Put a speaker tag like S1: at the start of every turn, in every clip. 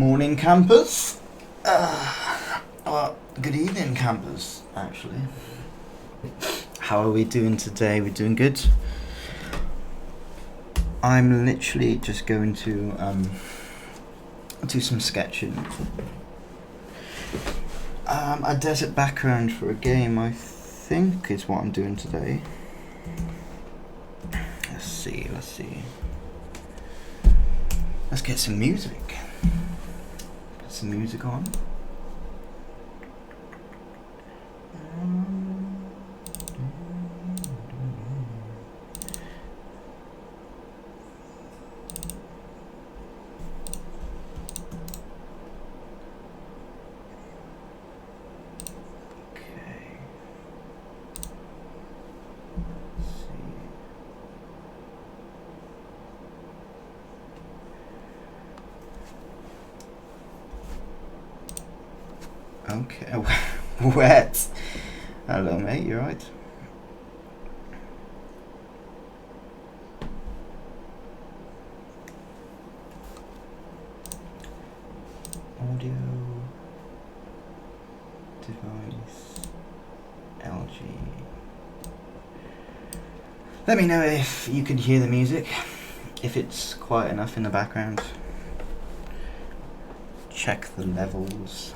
S1: Morning, campers. Well, good evening, campers, actually. How are we doing today? We're doing good. I'm literally just going to do some sketching. A desert background for a game, I think, is what I'm doing today. Let's see. Let's get some music. Put some music on. Okay, wet. Hello, mate. You right? Audio device LG. Let me know if you can hear the music, if it's quiet enough in the background. Check the levels.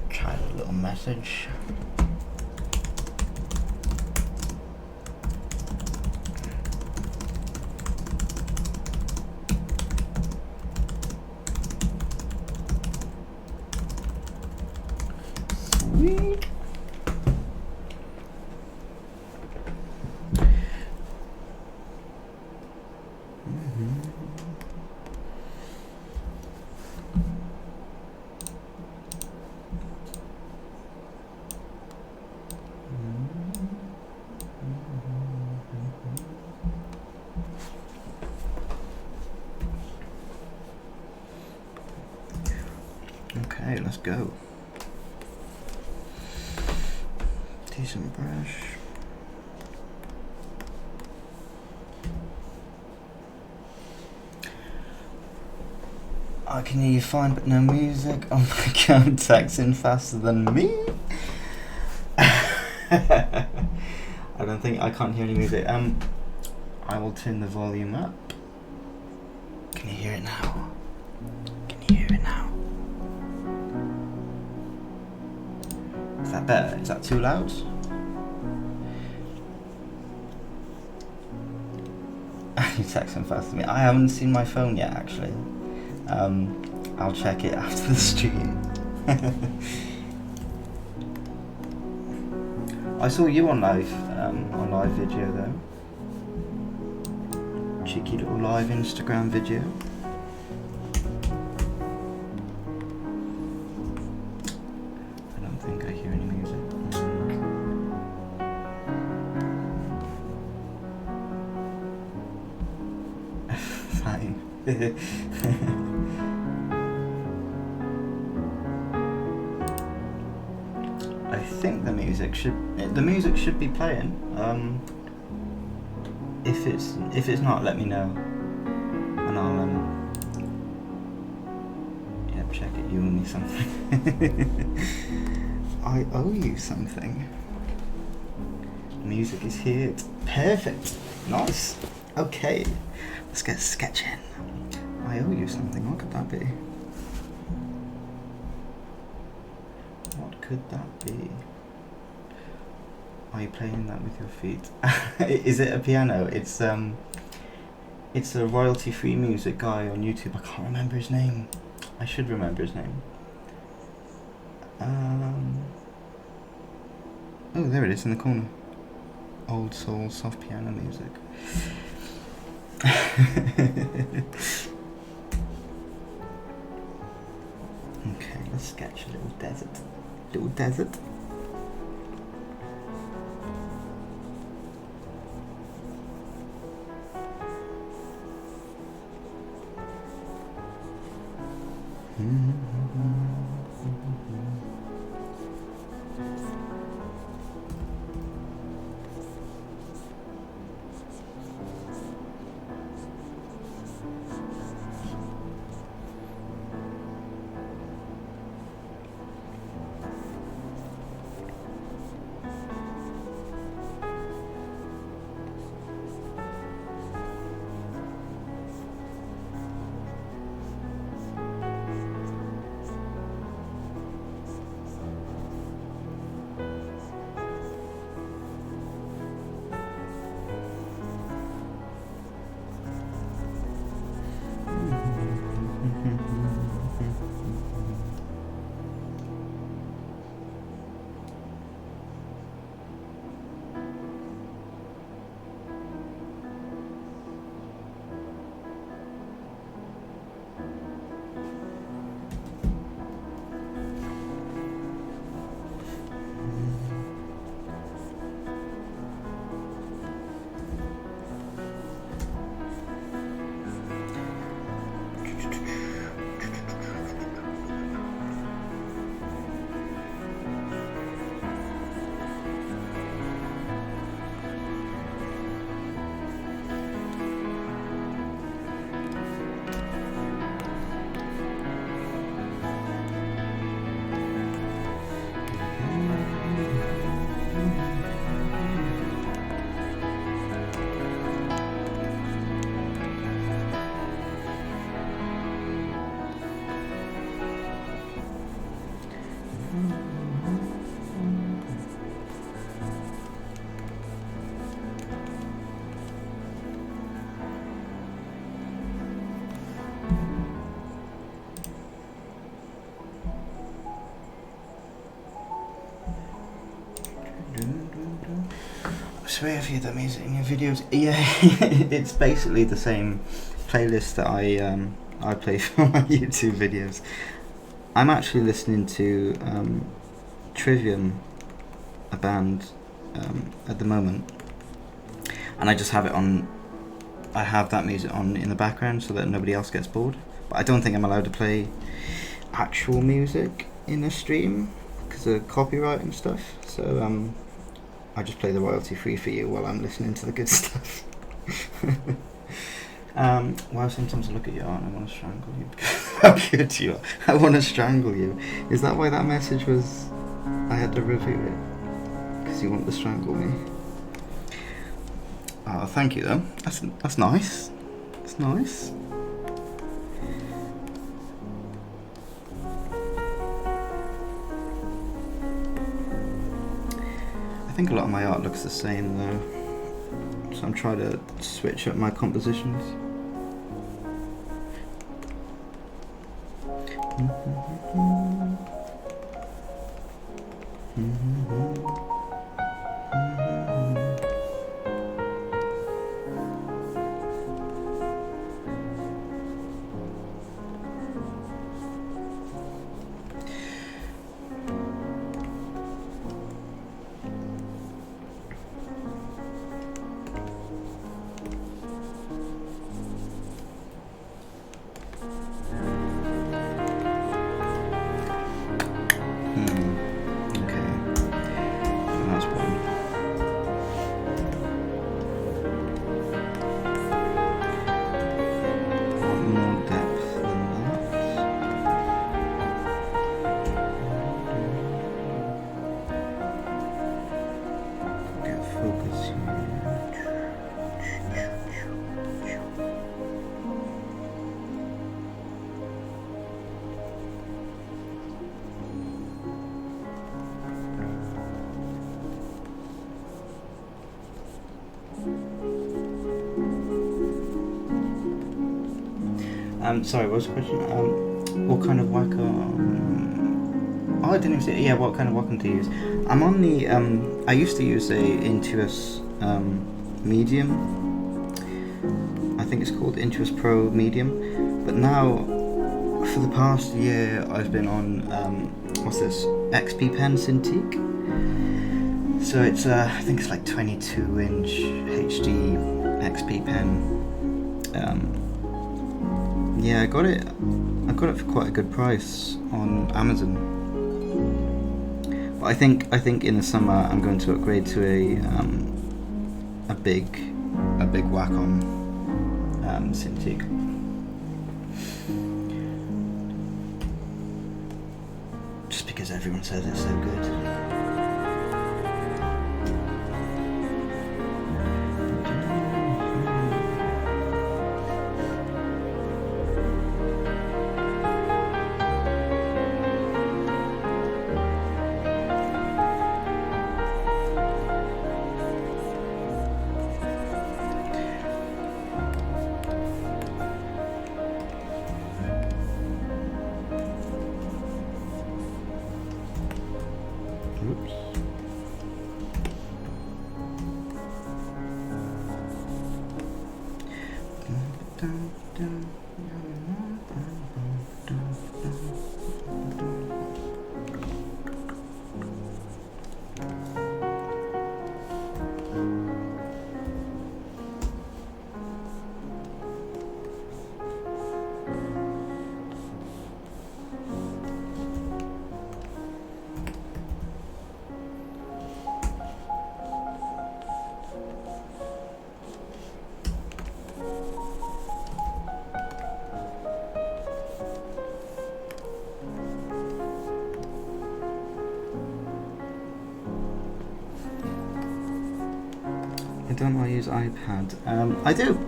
S1: Try a little message. Sweet. Okay, let's go. Decent brush. I can hear you fine, but no music. Oh my god, texting faster than me. I can't hear any music. I will turn the volume up. Can you hear it now? Can you hear it now? Is that better? Is that too loud? You're texting faster than me. I haven't seen my phone yet, actually. I'll check it after the stream. I saw you on live video though. Cheeky little live Instagram video. I don't think I hear any music. Fine. I think the music should be playing. If it's not, let me know, and I'll check it. You owe me something. I owe you something. Music is here. It's perfect. Nice. Okay, let's get sketching. I owe you something. What could that be? What could that be? Are you playing that with your feet? Is it a piano? It's a royalty-free music guy on YouTube. I can't remember his name. I should remember his name. Oh, there it is in the corner. Old soul, soft piano music. Okay, let's sketch a little desert. Little desert. So have you the music in your videos? Yeah, it's basically the same playlist that I play for my YouTube videos. I'm actually listening to Trivium, a band, at the moment, and I just have it on. I have that music on in the background so that nobody else gets bored. But I don't think I'm allowed to play actual music in a stream because of copyright and stuff. So I just play the royalty free for you while I'm listening to the good stuff. Well, sometimes I look at your art and I want to strangle you because how good you are. I want to strangle you. Is that why that message was? I had to review it because you want to strangle me. Oh, thank you though. That's nice. That's nice. I think a lot of my art looks the same though, so I'm trying to switch up my compositions. Sorry, what was the question? What kind of Wacom? Oh, I didn't even say. Yeah, what kind of Wacom do you use? I'm on the. I used to use a Intuos Medium. I think it's called Intuos Pro Medium. But now, for the past year, I've been on what's this? XP Pen Cintiq. So it's I think it's like 22-inch HD XP Pen. Yeah, I got it for quite a good price on Amazon. But I think in the summer I'm going to upgrade to a big Wacom Cintiq. Just because everyone says it's so good. Don't I use iPad? I do.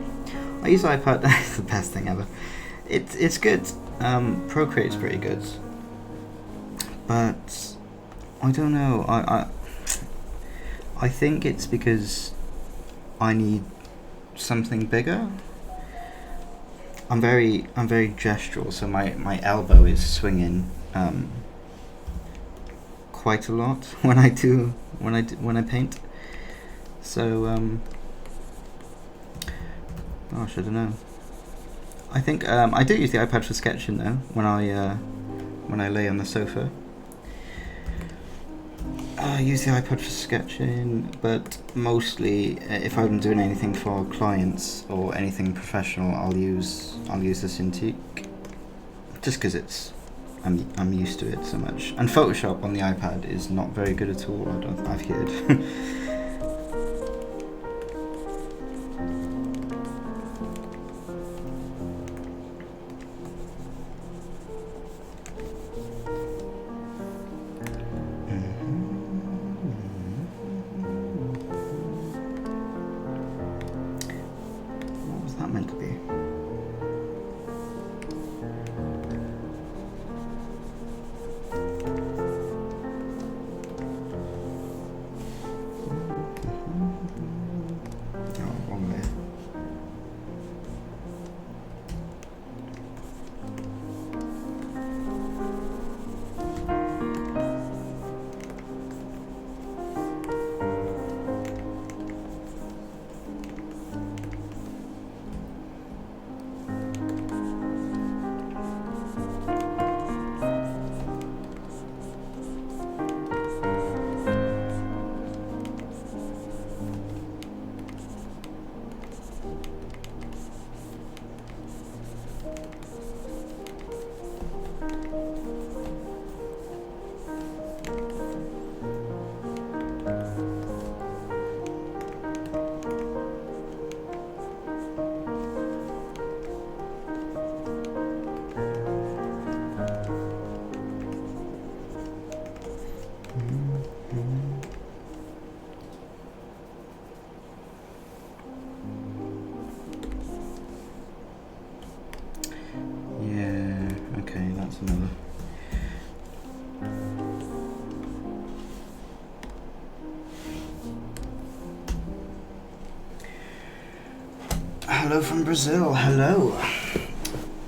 S1: I use iPad. It's the best thing ever. It's good. Procreate's pretty good, but I don't know. I think it's because I need something bigger. I'm very gestural, so my elbow is swinging quite a lot when I paint. So, gosh, I don't know. I think I do use the iPad for sketching though. When I lay on the sofa, I use the iPad for sketching. But mostly, if I'm doing anything for clients or anything professional, I'll use the Cintiq, just because I'm used to it so much. And Photoshop on the iPad is not very good at all. I've heard. Another. Hello from Brazil. Hello.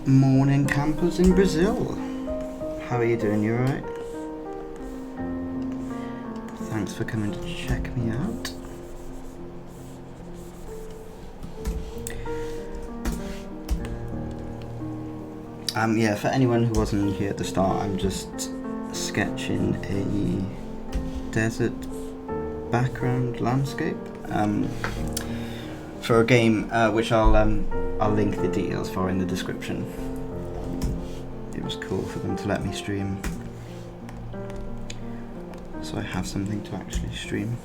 S1: Morning campers in Brazil. How are you doing? You alright? Thanks for coming to check me out. Yeah, for anyone who wasn't here at the start, I'm just sketching a desert background landscape for a game which I'll link the details for in the description. It was cool for them to let me stream, so I have something to actually stream.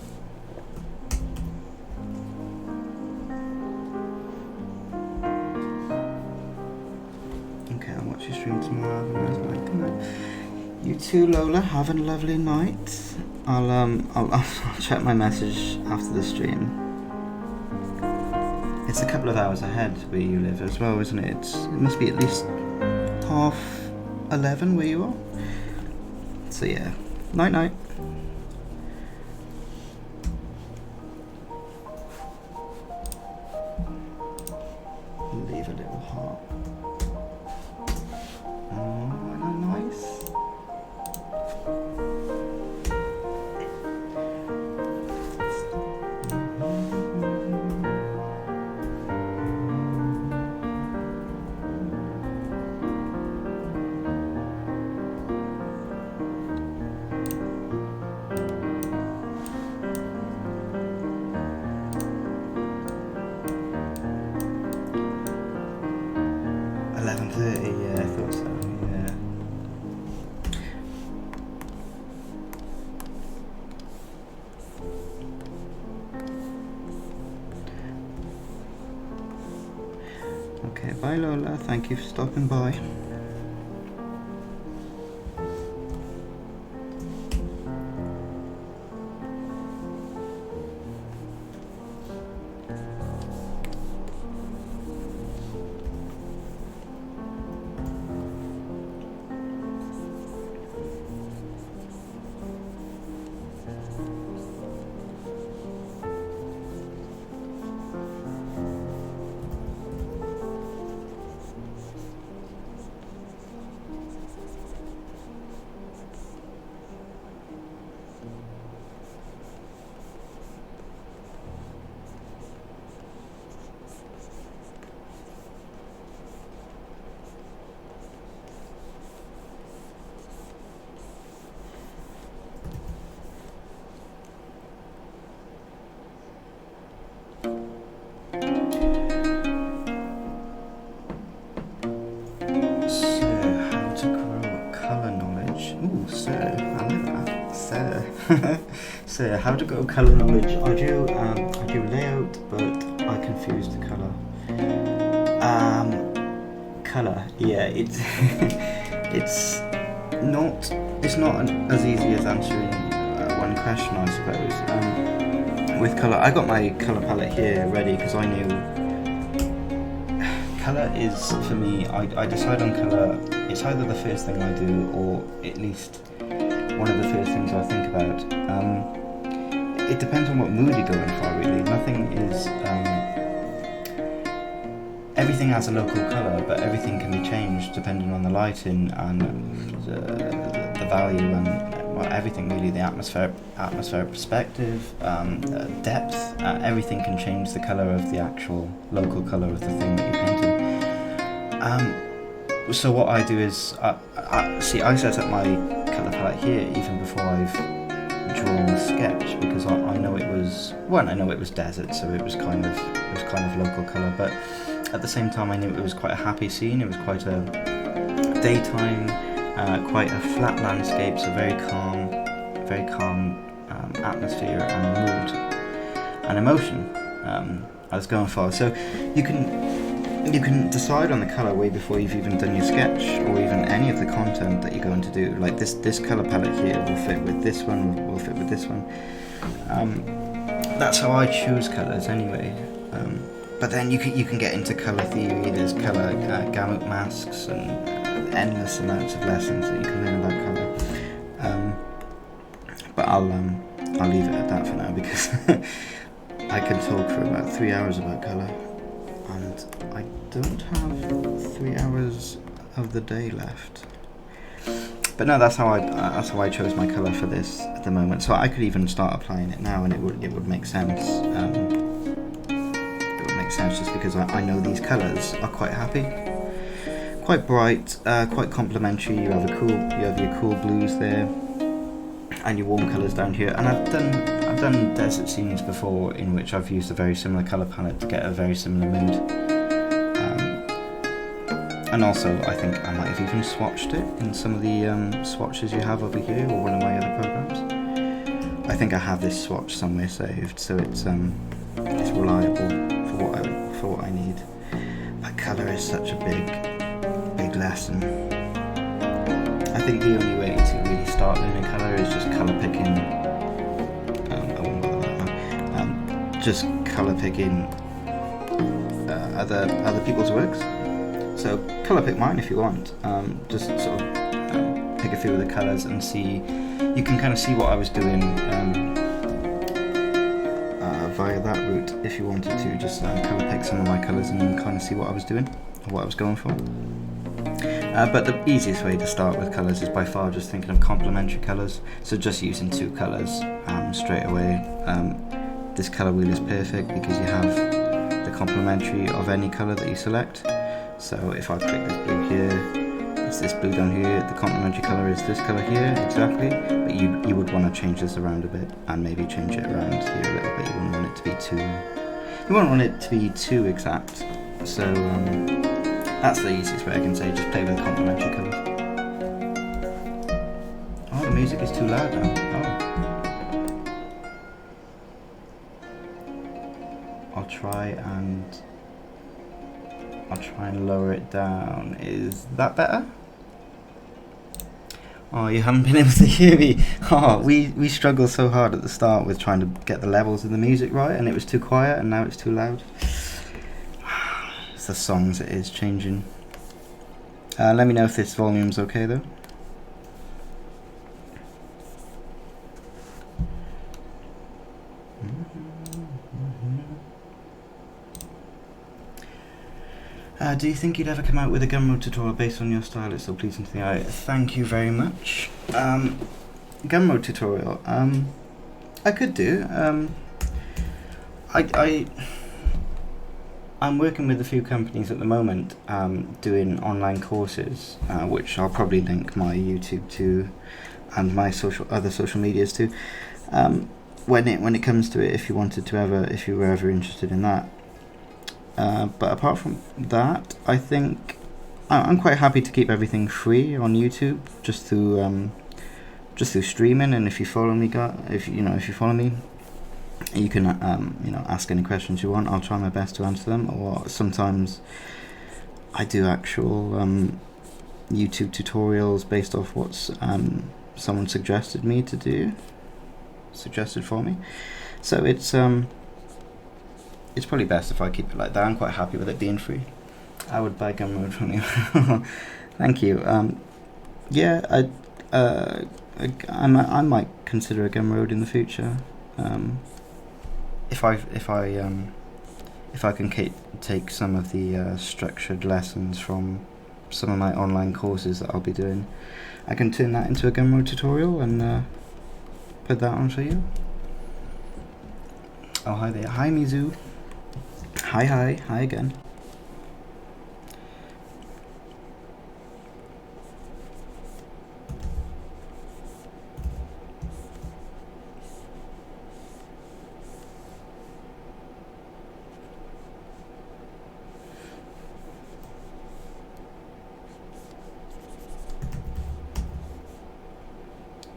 S1: Okay, I'll watch you stream tomorrow. Good night. You too, Lola. Have a lovely night. I'll check my message after the stream. It's a couple of hours ahead where you live as well, isn't it? It must be at least 11:30 where you are. So yeah, night night. Leave a little heart. Oh, nice. Yeah, I thought so, yeah. Okay, bye Lola, thank you for stopping by. So yeah, how to go colour knowledge. I do layout, but I confuse the colour. Colour, yeah, it's it's not as easy as answering one question, I suppose. With colour, I got my colour palette here ready because I knew colour is, for me, I decide on colour, it's either the first thing I do or at least one of the first things I think about. It depends on what mood you're going for, really. Nothing is, everything has a local colour, but everything can be changed depending on the lighting and the value and well, everything really, the atmospheric perspective, depth, everything can change the colour of the actual local colour of the thing that you're painting. So what I do is, I set up my colour palette here even before I've drawn the sketch, because I know it was, one, I know it was desert, so it was kind of local colour, but at the same time I knew it was quite a happy scene. It was quite a daytime, quite a flat landscape, so very calm atmosphere and mood and emotion I was going for. So you can decide on the colour way before you've even done your sketch or even any of the content that you're going to do. Like this colour palette here will fit with this one, will fit with this one. That's how I choose colours anyway. But then you can get into colour theory. There's colour gamut masks and endless amounts of lessons that you can learn about colour. But I'll leave it at that for now, because I can talk for about 3 hours about colour, and I don't have 3 hours of the day left. But no, that's how I chose my colour for this at the moment. So I could even start applying it now, and it would make sense. Sense just because I know these colours are quite happy, quite bright, quite complementary. You have your cool blues there, and your warm colours down here. And I've done desert scenes before in which I've used a very similar colour palette to get a very similar mood. And also, I think I might have even swatched it in some of the swatches you have over here, or one of my other programs. I think I have this swatch somewhere saved, so it's reliable for what I need. But colour is such a big lesson. I think the only way to really start learning colour is just colour picking. I won't bother with that now. Just colour picking other people's works. So colour pick mine if you want. Just sort of pick a few of the colours and see. You can kind of see what I was doing. Via that route, if you wanted to, just colour pick some of my colours and kind of see what I was doing, or what I was going for. But the easiest way to start with colours is by far just thinking of complementary colours, so just using 2 colours straight away. This colour wheel is perfect because you have the complementary of any colour that you select. So if I click this blue here, it's this blue down here, the complementary colour is this colour here, exactly, but you would want to change this around a bit, and maybe change it around here a little bit. You wouldn't want it to be too exact, so that's the easiest way I can say, just play with complementary colours. Oh, the music is too loud now. Oh. I'll try and lower it down. Is that better? Oh, you haven't been able to hear me. Oh, we struggled so hard at the start with trying to get the levels of the music right, and it was too quiet, and now it's too loud. It's the songs it is changing. Let me know if this volume's okay though. Do you think you'd ever come out with a Gumroad tutorial based on your style? It's so pleasing to the eye. Thank you very much. Gumroad tutorial. I could do. I'm working with a few companies at the moment doing online courses, which I'll probably link my YouTube to and my other social medias to. When it comes to it, if you were ever interested in that. But apart from that, I think I'm quite happy to keep everything free on YouTube, just to just through streaming. And if you follow me, if you follow me, you can ask any questions you want. I'll try my best to answer them. Or sometimes I do actual YouTube tutorials based off what's someone suggested for me. So it's probably best if I keep it like that. I'm quite happy with it being free. I would buy Gumroad from you. Thank you. Yeah, I might consider a Gumroad in the future. If I can take some of the structured lessons from some of my online courses that I'll be doing, I can turn that into a Gumroad tutorial and put that on for you. Oh, hi there. Hi, Mizu. Hi again.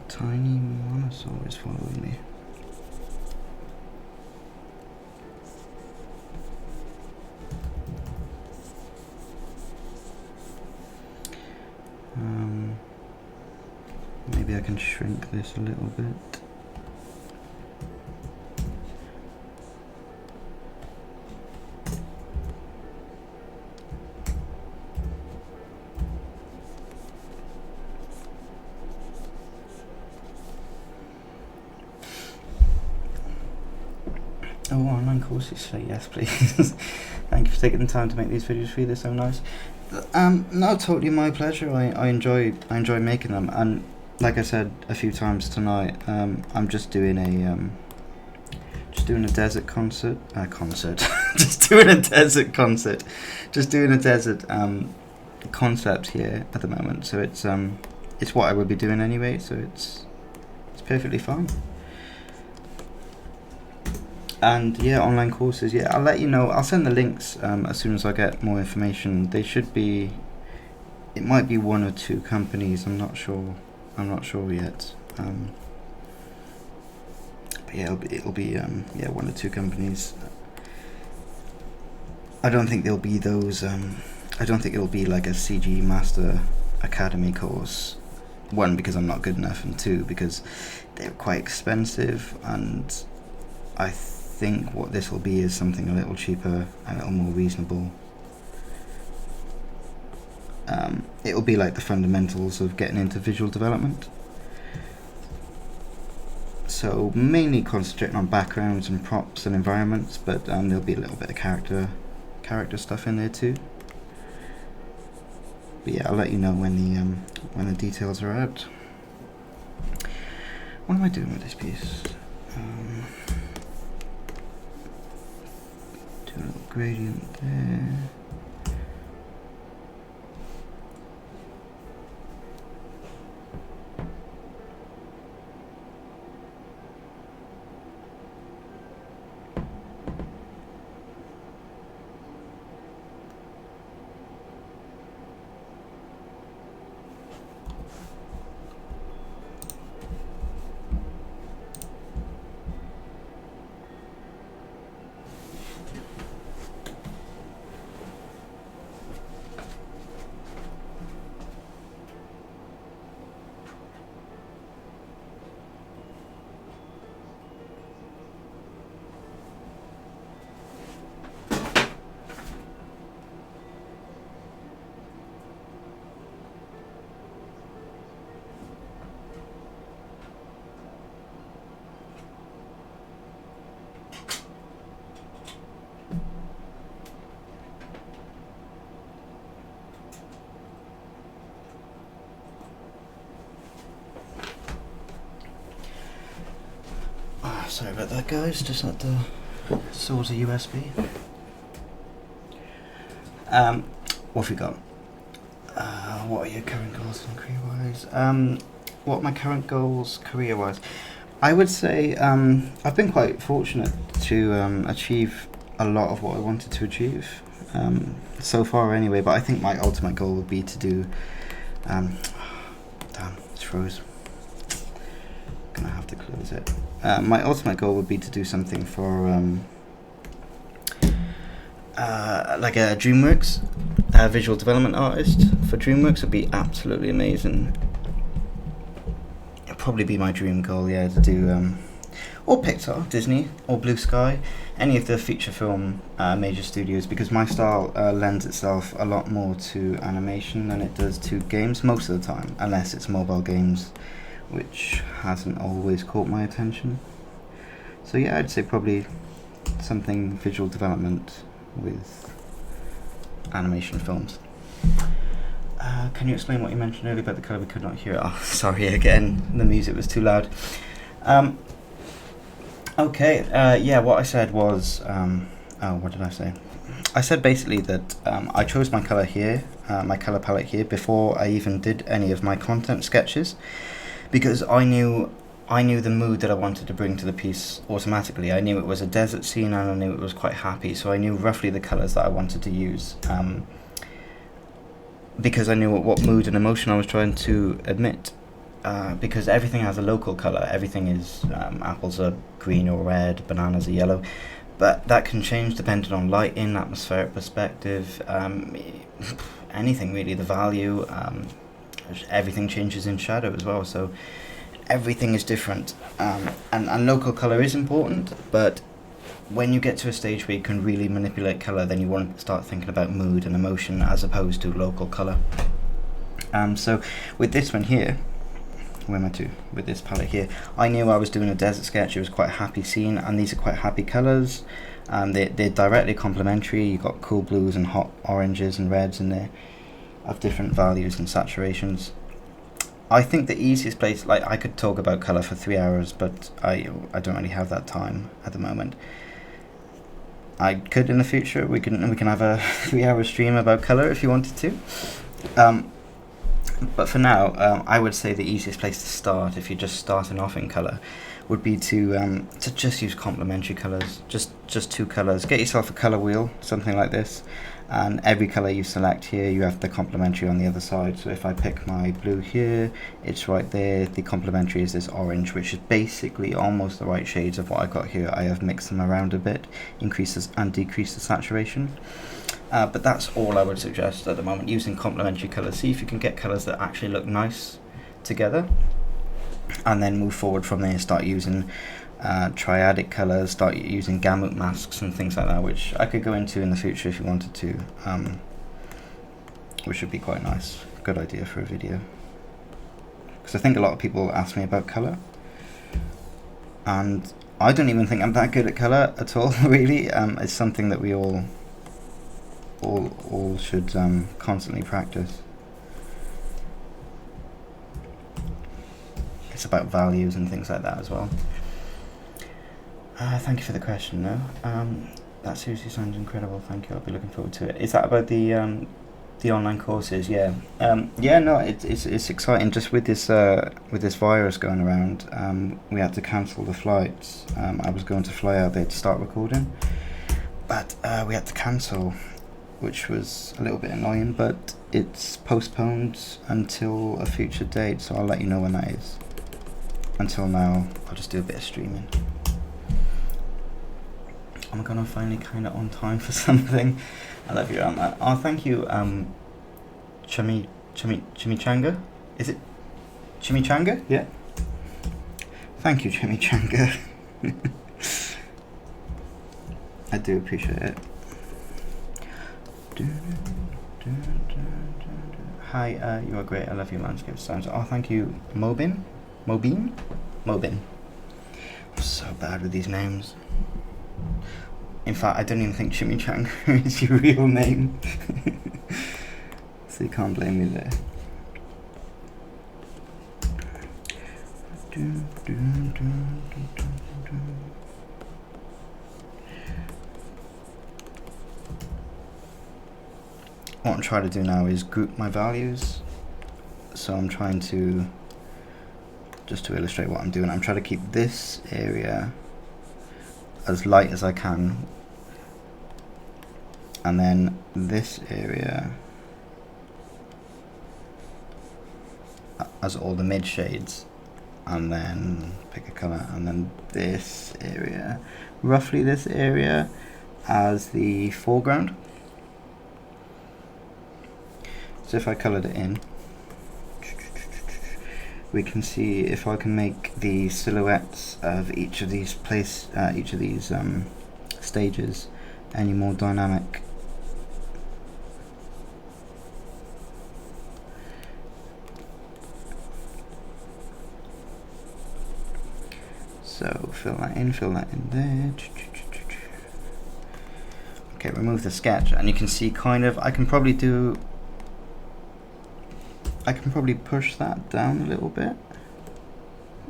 S1: Tiny monosaur is following me. Maybe I can shrink this a little bit. Oh, online courses, say yes please. Thank you for taking the time to make these videos for you. They're so nice. No, totally my pleasure. I enjoy making them, and like I said a few times tonight, I'm just doing a desert concert. Just doing a desert concert. Just doing a desert concept here at the moment. So it's what I would be doing anyway. So it's perfectly fine. And yeah, online courses. Yeah, I'll let you know. I'll send the links as soon as I get more information. They should be. It might be 1 or 2 companies. I'm not sure yet. But yeah, it'll be 1 or 2 companies. I don't think there'll be those. I don't think it'll be like a CG Master Academy course. 1, because I'm not good enough, and 2, because they're quite expensive, and I think what this will be is something a little cheaper, a little more reasonable. It'll be like the fundamentals of getting into visual development. So mainly concentrating on backgrounds and props and environments, but there'll be a little bit of character stuff in there too. But yeah, I'll let you know when the details are out. What am I doing with this piece? Do a little gradient there. Sorry about that, guys. Just had to source a USB. What have we got? What are your current goals career-wise? What are my current goals career-wise? I would say I've been quite fortunate to achieve a lot of what I wanted to achieve so far, anyway. But I think my ultimate goal would be to do. Damn, it's froze. gonna have to close it. My ultimate goal would be to do something for like a DreamWorks, visual development artist for DreamWorks would be absolutely amazing. It'd probably be my dream goal, yeah, to do or Pixar, Disney, or Blue Sky, any of the feature film major studios, because my style lends itself a lot more to animation than it does to games most of the time, unless it's mobile games, which hasn't always caught my attention. So yeah, I'd say probably something visual development with animation films. Can you explain what you mentioned earlier about the colour? We could not hear it. Oh, sorry again, the music was too loud. Okay, yeah, what I said was, what did I say? I said basically that I chose my colour here, my colour palette here, before I even did any of my content sketches, because I knew the mood that I wanted to bring to the piece automatically. I knew it was a desert scene and I knew it was quite happy, so I knew roughly the colours that I wanted to use, because I knew what mood and emotion I was trying to emit. Because everything has a local colour. Everything is, apples are green or red, bananas are yellow, but that can change depending on lighting, atmospheric perspective, anything really, the value, everything changes in shadow as well, so everything is different, and local colour is important, but when you get to a stage where you can really manipulate colour, then you want to start thinking about mood and emotion as opposed to local colour. So with this one here, where am I to? With this palette here, I knew I was doing a desert sketch. It was quite a happy scene, and these are quite happy colours. They're directly complementary. You've got cool blues and hot oranges and reds in there of different values and saturations. I think the easiest place, like I could talk about colour for 3 hours, but I don't really have that time at the moment. I could in the future. We can have a 3-hour stream about colour if you wanted to. But for now, I would say the easiest place to start, if you're just starting off in colour, would be to just use complementary colours, just 2 colours. Get yourself a colour wheel, something like this, and every colour you select here, you have the complementary on the other side. So if I pick my blue here, it's right there. The complementary is this orange, which is basically almost the right shades of what I've got here. I have mixed them around a bit, increases and decrease the saturation. But that's all I would suggest at the moment, using complementary colours. See if you can get colours that actually look nice together, and then move forward from there. Start using triadic colours, start using gamut masks and things like that, which I could go into in the future if you wanted to, which would be quite nice. Good idea for a video, because I think a lot of people ask me about colour, and I don't even think I'm that good at colour at all, really. It's something that we all should constantly practice. It's about values and things like that as well. Thank you for the question, though. That seriously sounds incredible. Thank you. I'll be looking forward to it. Is that about the online courses? Yeah. Yeah. No, it's exciting. Just with this virus going around, we had to cancel the flights. I was going to fly out there to start recording, but we had to cancel, which was a little bit annoying, but it's postponed until a future date, so I'll let you know when that is. Until now, I'll just do a bit of streaming. Am I gonna finally kind of on time for something? I love you. Oh, thank you, Chimichanga? Is it Chimichanga? Yeah. Thank you, Chimichanga. I do appreciate it. Hi, you are great. I love your landscape sounds. Oh, thank you, Mobin. I'm so bad with these names. In fact, I don't even think Chimichanga is your real name. So you can't blame me there. What I'm trying to do now is group my values. So I'm trying to, just to illustrate what I'm doing, I'm trying to keep this area as light as I can, and then this area as all the mid shades, and then pick a colour, and then this area, roughly this area, as the foreground. So if I coloured it in, we can see if I can make the silhouettes of each of these stages any more dynamic. So fill that in there. Okay, remove the sketch, and you can see kind of, I can probably push that down a little bit,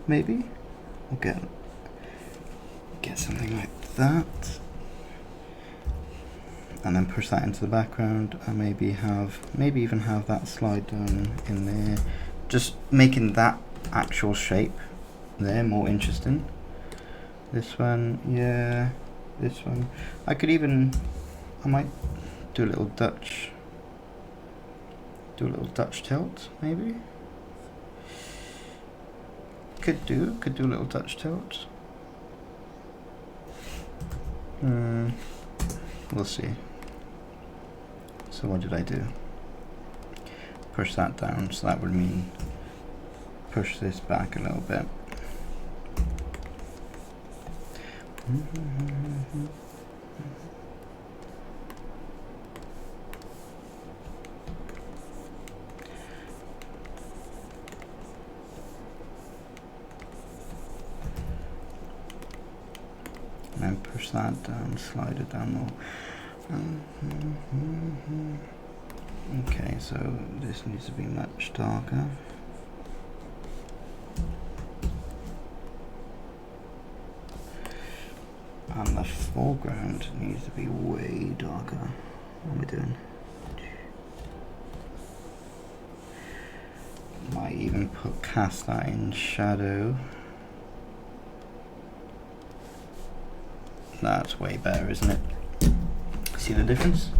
S1: maybe. We'll get something like that, and then push that into the background, and maybe even have that slide down in there, just making that actual shape there more interesting. This one, yeah, this one. I might do a little Dutch tilt, maybe. Could do a little Dutch tilt. We'll see. So what did I do? Push that down, so that would mean push this back a little bit. And then push that down, slide it down more. Okay, so this needs to be much darker. And the foreground needs to be way darker. What am I doing? Might even cast that in shadow. That's way better, isn't it? See the difference?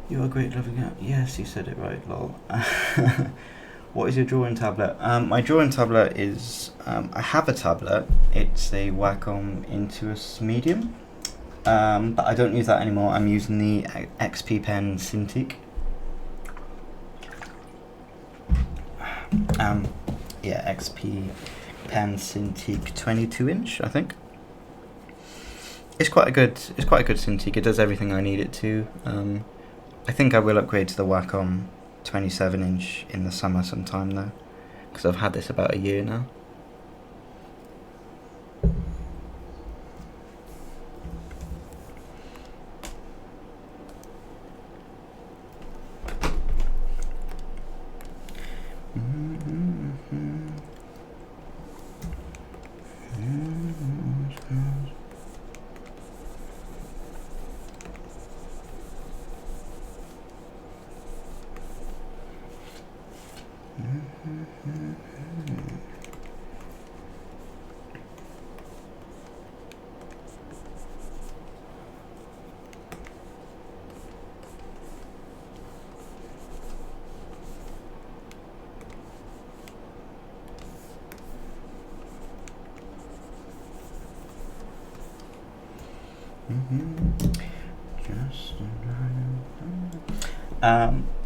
S1: You are great loving it. Yes, you said it right, lol. What is your drawing tablet? My drawing tablet is, I have a tablet. It's a Wacom Intuos Medium, but I don't use that anymore. I'm using the XP Pen Cintiq. Yeah, XP Pen Cintiq 22-inch, I think. It's quite a good Cintiq. It does everything I need it to. I think I will upgrade to the Wacom 27-inch in the summer sometime though, because I've had this about a year now.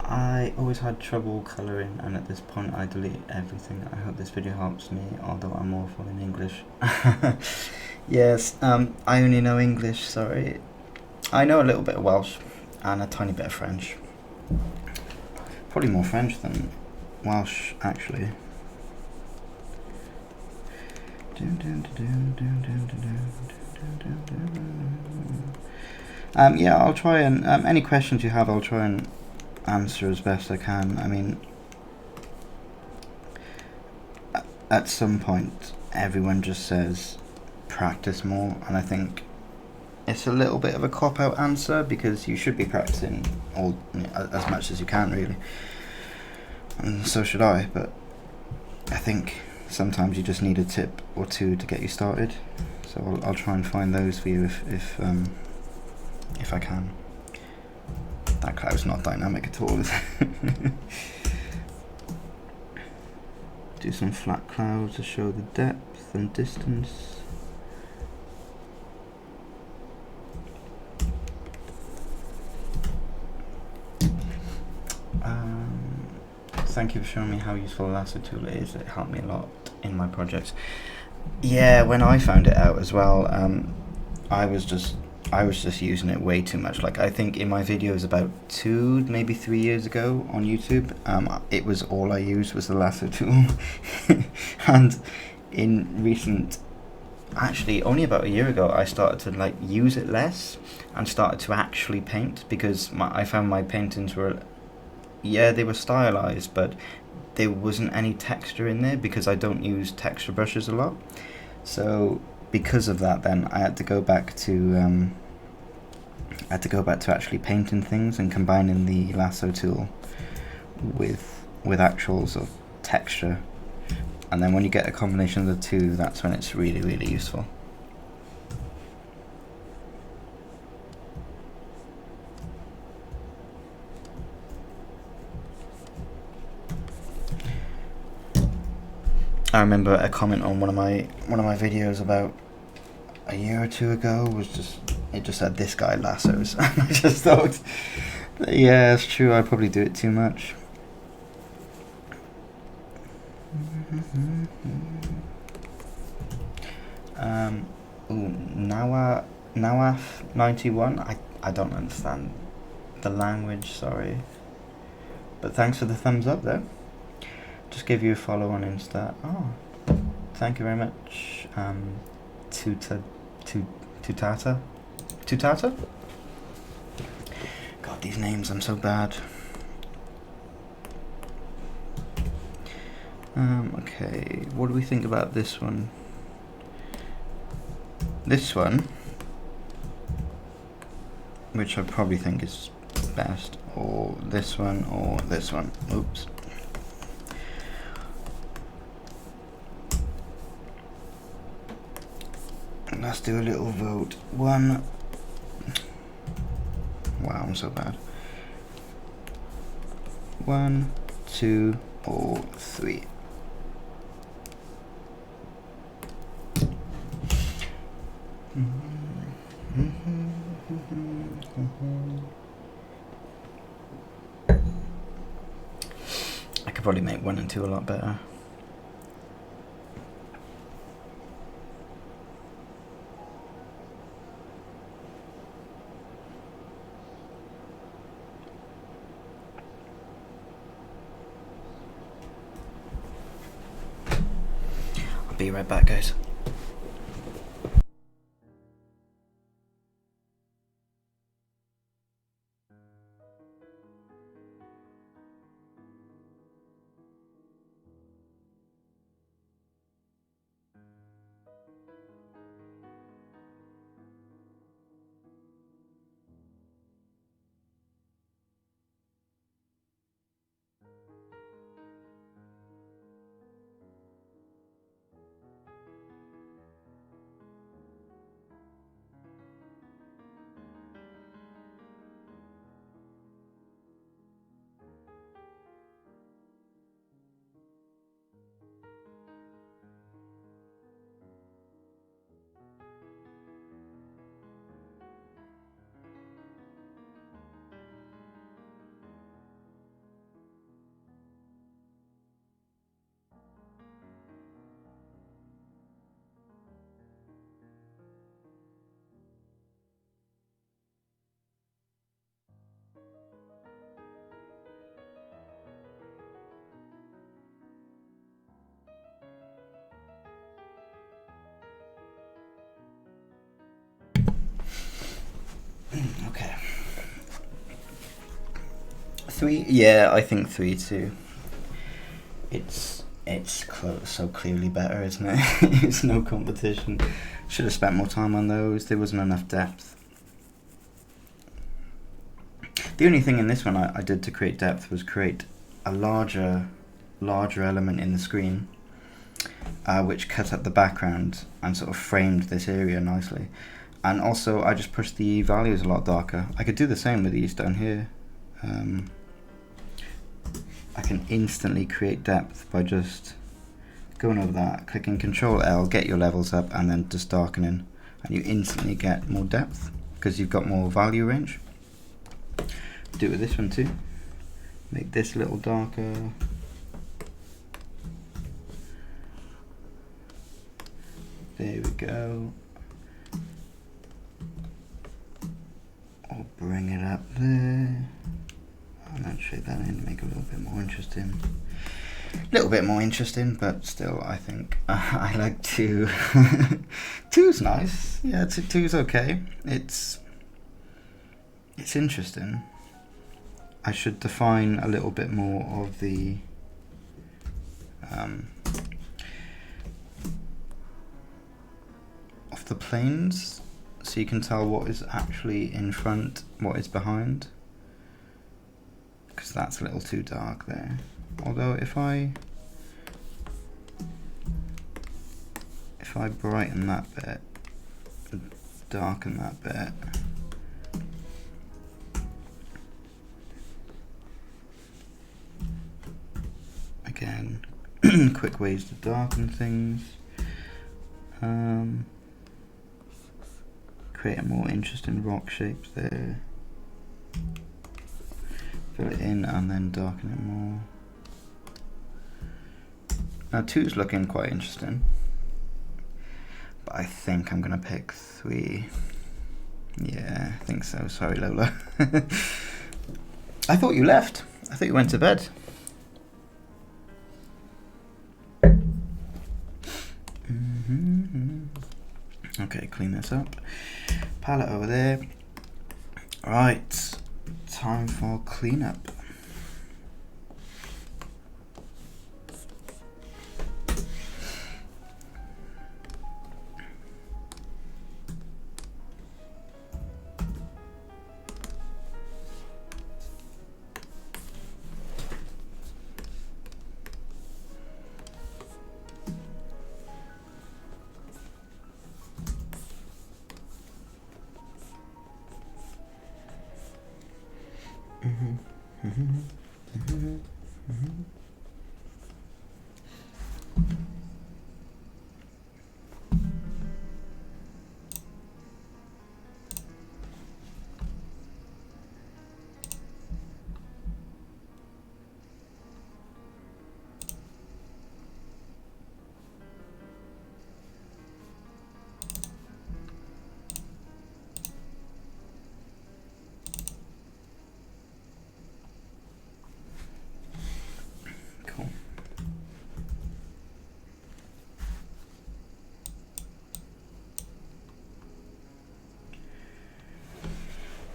S1: I always had trouble colouring, and at this point I delete everything. I hope this video helps me, although I'm awful in English. Yes, I only know English, sorry. I know a little bit of Welsh and a tiny bit of French. Probably more French than Welsh, actually. Yeah, I'll try and any questions you have, I'll try and answer as best I can. I mean, at some point everyone just says practice more, and I think it's a little bit of a cop-out answer, because you should be practicing as much as you can, really, and so should I, but I think sometimes you just need a tip or two to get you started, so I'll try and find those for you if I can. That cloud's not dynamic at all, is it? do some flat clouds to show the depth and distance. Thank you for showing me how useful the lasso tool is. It helped me a lot in my projects. Yeah, when I found it out as well, I was just using it way too much. Like, I think in my videos about 2, maybe 3 years ago on YouTube, it was all I used was the lasso tool. And in recent, actually only about a year ago, I started to like use it less and started to actually paint, because I found my paintings were, yeah, they were stylized, but there wasn't any texture in there because I don't use texture brushes a lot. So because of that, then I had to go back to actually painting things and combining the lasso tool with actual sort of texture. And then when you get a combination of the two, that's when it's really, really useful. I remember a comment on one of my videos about a year or 2 ago was it just said, "This guy lassos." And I just thought, yeah, it's true, I probably do it too much. Nawaf91, I don't understand the language, sorry. But thanks for the thumbs up though. Just gave you a follow on Insta. Oh, thank you very much. Tutata? God, these names, I'm so bad. Okay, what do we think about this one? This one, which I probably think is best, or this one, or this one. Oops. Let's do a little vote. Wow, I'm so bad. 1, 2, or 3. I could probably make 1 and 2 a lot better. I'll be right back, guys. Okay. 3, yeah, I think 3 too. It's so clearly better, isn't it? It's no competition. Should have spent more time on those. There wasn't enough depth. The only thing in this one I did to create depth was create a larger element in the screen, which cut up the background and sort of framed this area nicely. And also I just pushed the values a lot darker. I could do the same with these down here. I can instantly create depth by just going over that, clicking Control L, get your levels up, and then just darkening, and you instantly get more depth because you've got more value range. Do it with this one too. Make this a little darker. There we go. I'll bring it up there. And then shade that in to make it a little bit more interesting. A little bit more interesting, but still, I think I like 2. 2's nice. Yeah, 2's okay. It's interesting. I should define a little bit more of the planes, so you can tell what is actually in front, what is behind, because that's a little too dark there. Although if I brighten that bit, darken that bit, again, quick ways to darken things. Create a more interesting rock shapes there. Fill it in and then darken it more. Now 2's looking quite interesting, but I think I'm gonna pick 3. Yeah, I think so. Sorry, Lola. I thought you left. I thought you went to bed. Okay, clean this up. Palette over there. Right, time for cleanup.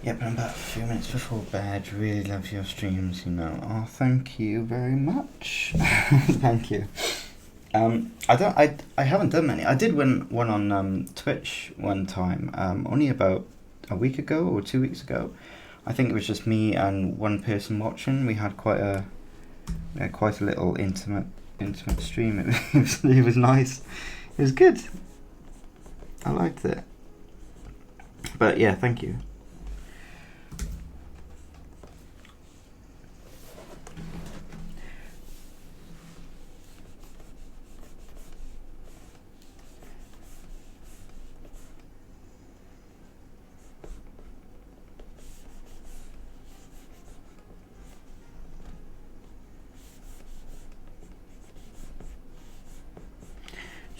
S1: Yep, I'm about a few minutes before bed. Really love your streams, you know. Oh, thank you very much. Thank you. I haven't done many. I did one on Twitch one time, only about a week ago or 2 weeks ago. I think it was just me and one person watching. We had quite a little intimate stream. It was nice. It was good. I liked it. But yeah, thank you.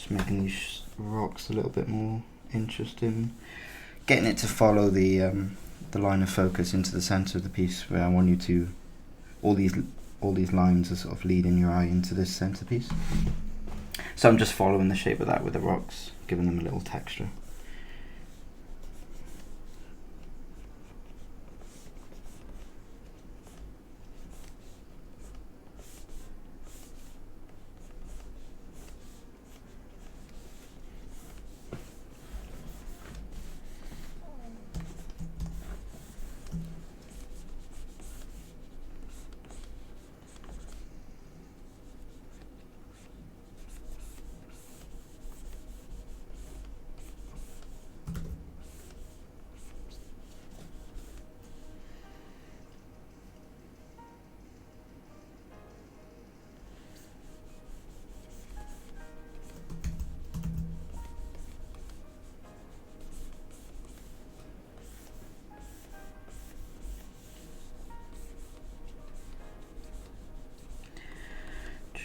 S1: Making these rocks a little bit more interesting, getting it to follow the line of focus into the center of the piece, where I want you to all these lines are sort of leading your eye into this centerpiece. So I'm just following the shape of that with the rocks, giving them a little texture.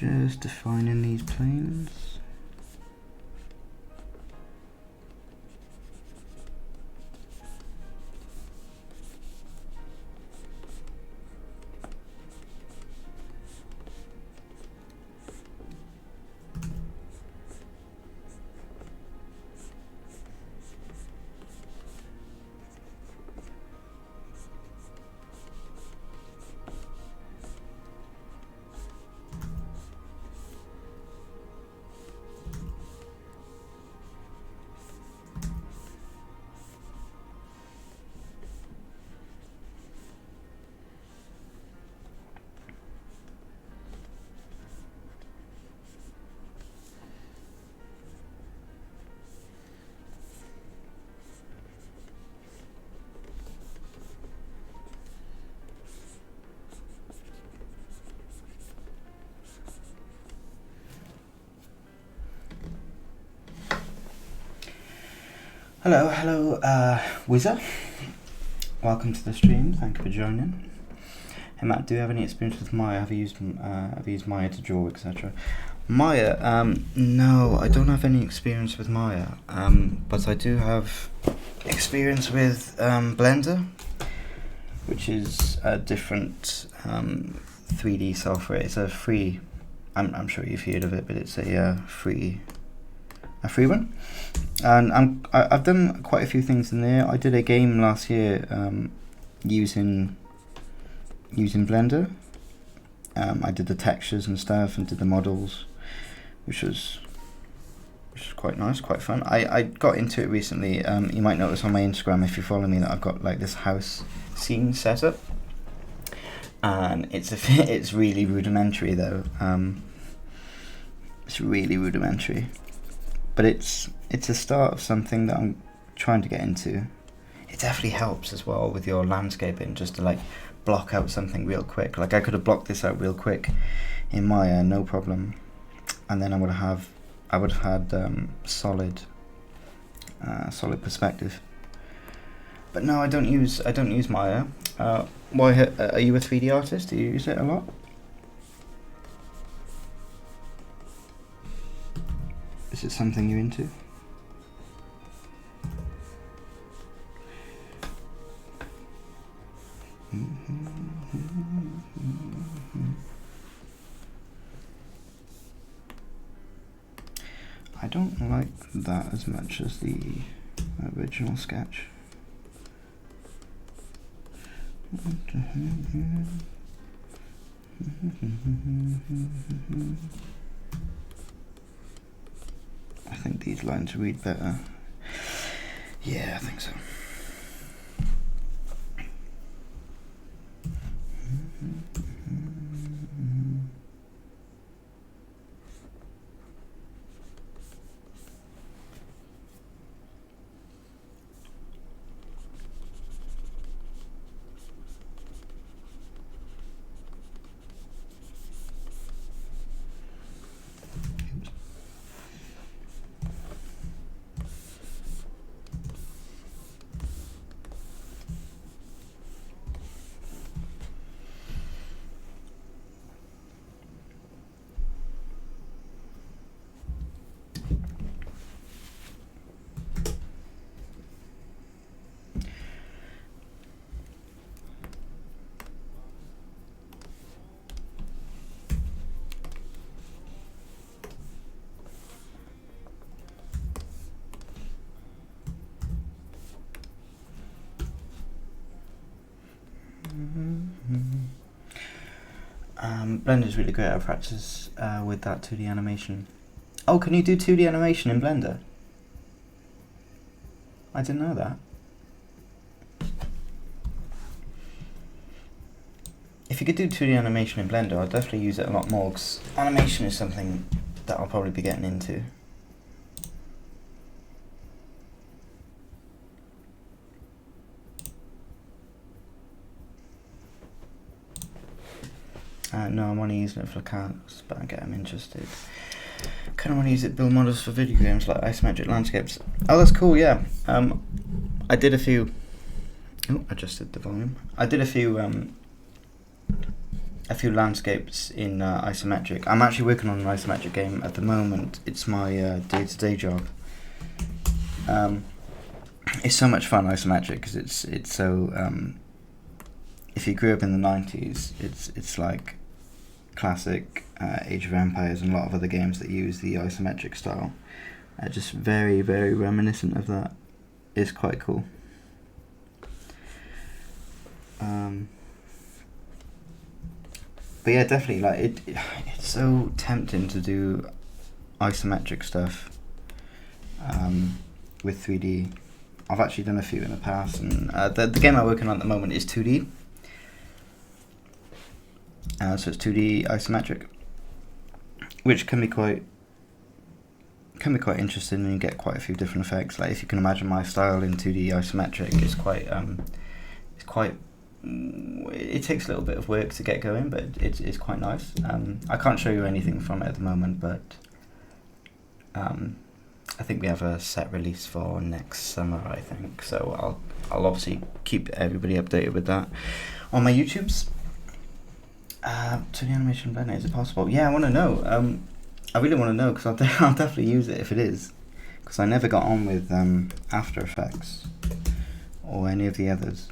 S1: Just defining these planes. Hello, Wizzer. Welcome to the stream. Thank you for joining. Hey Matt, do you have any experience with Maya? Have you used Maya to draw, etc.? Maya, no, I don't have any experience with Maya. But I do have experience with Blender, which is a different 3D software. It's a free. I'm sure you've heard of it, but it's a free one. And I've done quite a few things in there. I did a game last year using Blender. I did the textures and stuff and did the models, which was quite nice, quite fun. I got into it recently. You might notice on my Instagram, if you follow me, that I've got like this house scene set up, and it's really rudimentary though. It's really rudimentary. But it's a start of something that I'm trying to get into. It definitely helps as well with your landscaping, just to like block out something real quick. Like I could have blocked this out real quick in Maya, no problem, and then I would have had solid perspective. But no, I don't use Maya. Why are you a 3D artist? Do you use it a lot? Is it something you're into? I don't like that as much as the original sketch. I think these lines read better. Yeah, I think so. Blender's really great at practice with that 2D animation. Oh, can you do 2D animation in Blender? I didn't know that. If you could do 2D animation in Blender, I'd definitely use it a lot more, because animation is something that I'll probably be getting into. No, I'm only using it for cars, but I get them interested. Kind of want to use it to build models for video games like isometric landscapes. Oh, that's cool, yeah. I did a few... Oh, adjusted the volume. I did a few a few landscapes in isometric. I'm actually working on an isometric game at the moment. It's my day-to-day job. It's so much fun, isometric, because it's so. If you grew up in the 90s, it's like classic Age of Empires and a lot of other games that use the isometric style. Just very, very reminiscent of that. It's quite cool. But yeah, definitely, like it's so tempting to do isometric stuff with 3D. I've actually done a few in the past, and the game I'm working on at the moment is 2D. So it's 2D isometric, which can be quite interesting, and you get quite a few different effects. Like if you can imagine my style in 2D isometric, it takes a little bit of work to get going, but it's quite nice. I can't show you anything from it at the moment, but I think we have a set release for next summer, I think. So I'll obviously keep everybody updated with that on my YouTubes. 2D animation blender, is it possible? Yeah, I want to know. I really want to know, because I'll definitely use it if it is, because I never got on with After Effects or any of the others.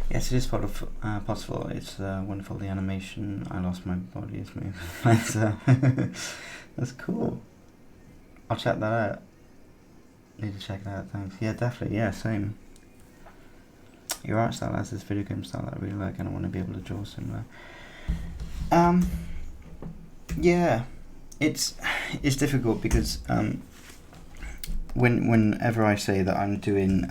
S1: Yes, it is possible. It's wonderful, the animation. I lost my body is moving. That's cool. I'll check that out. Need to check it out, thanks. Yeah, definitely, yeah, same. Your art style has this video game style that I really like, and I want to be able to draw similar. Yeah, it's difficult because whenever I say that I'm doing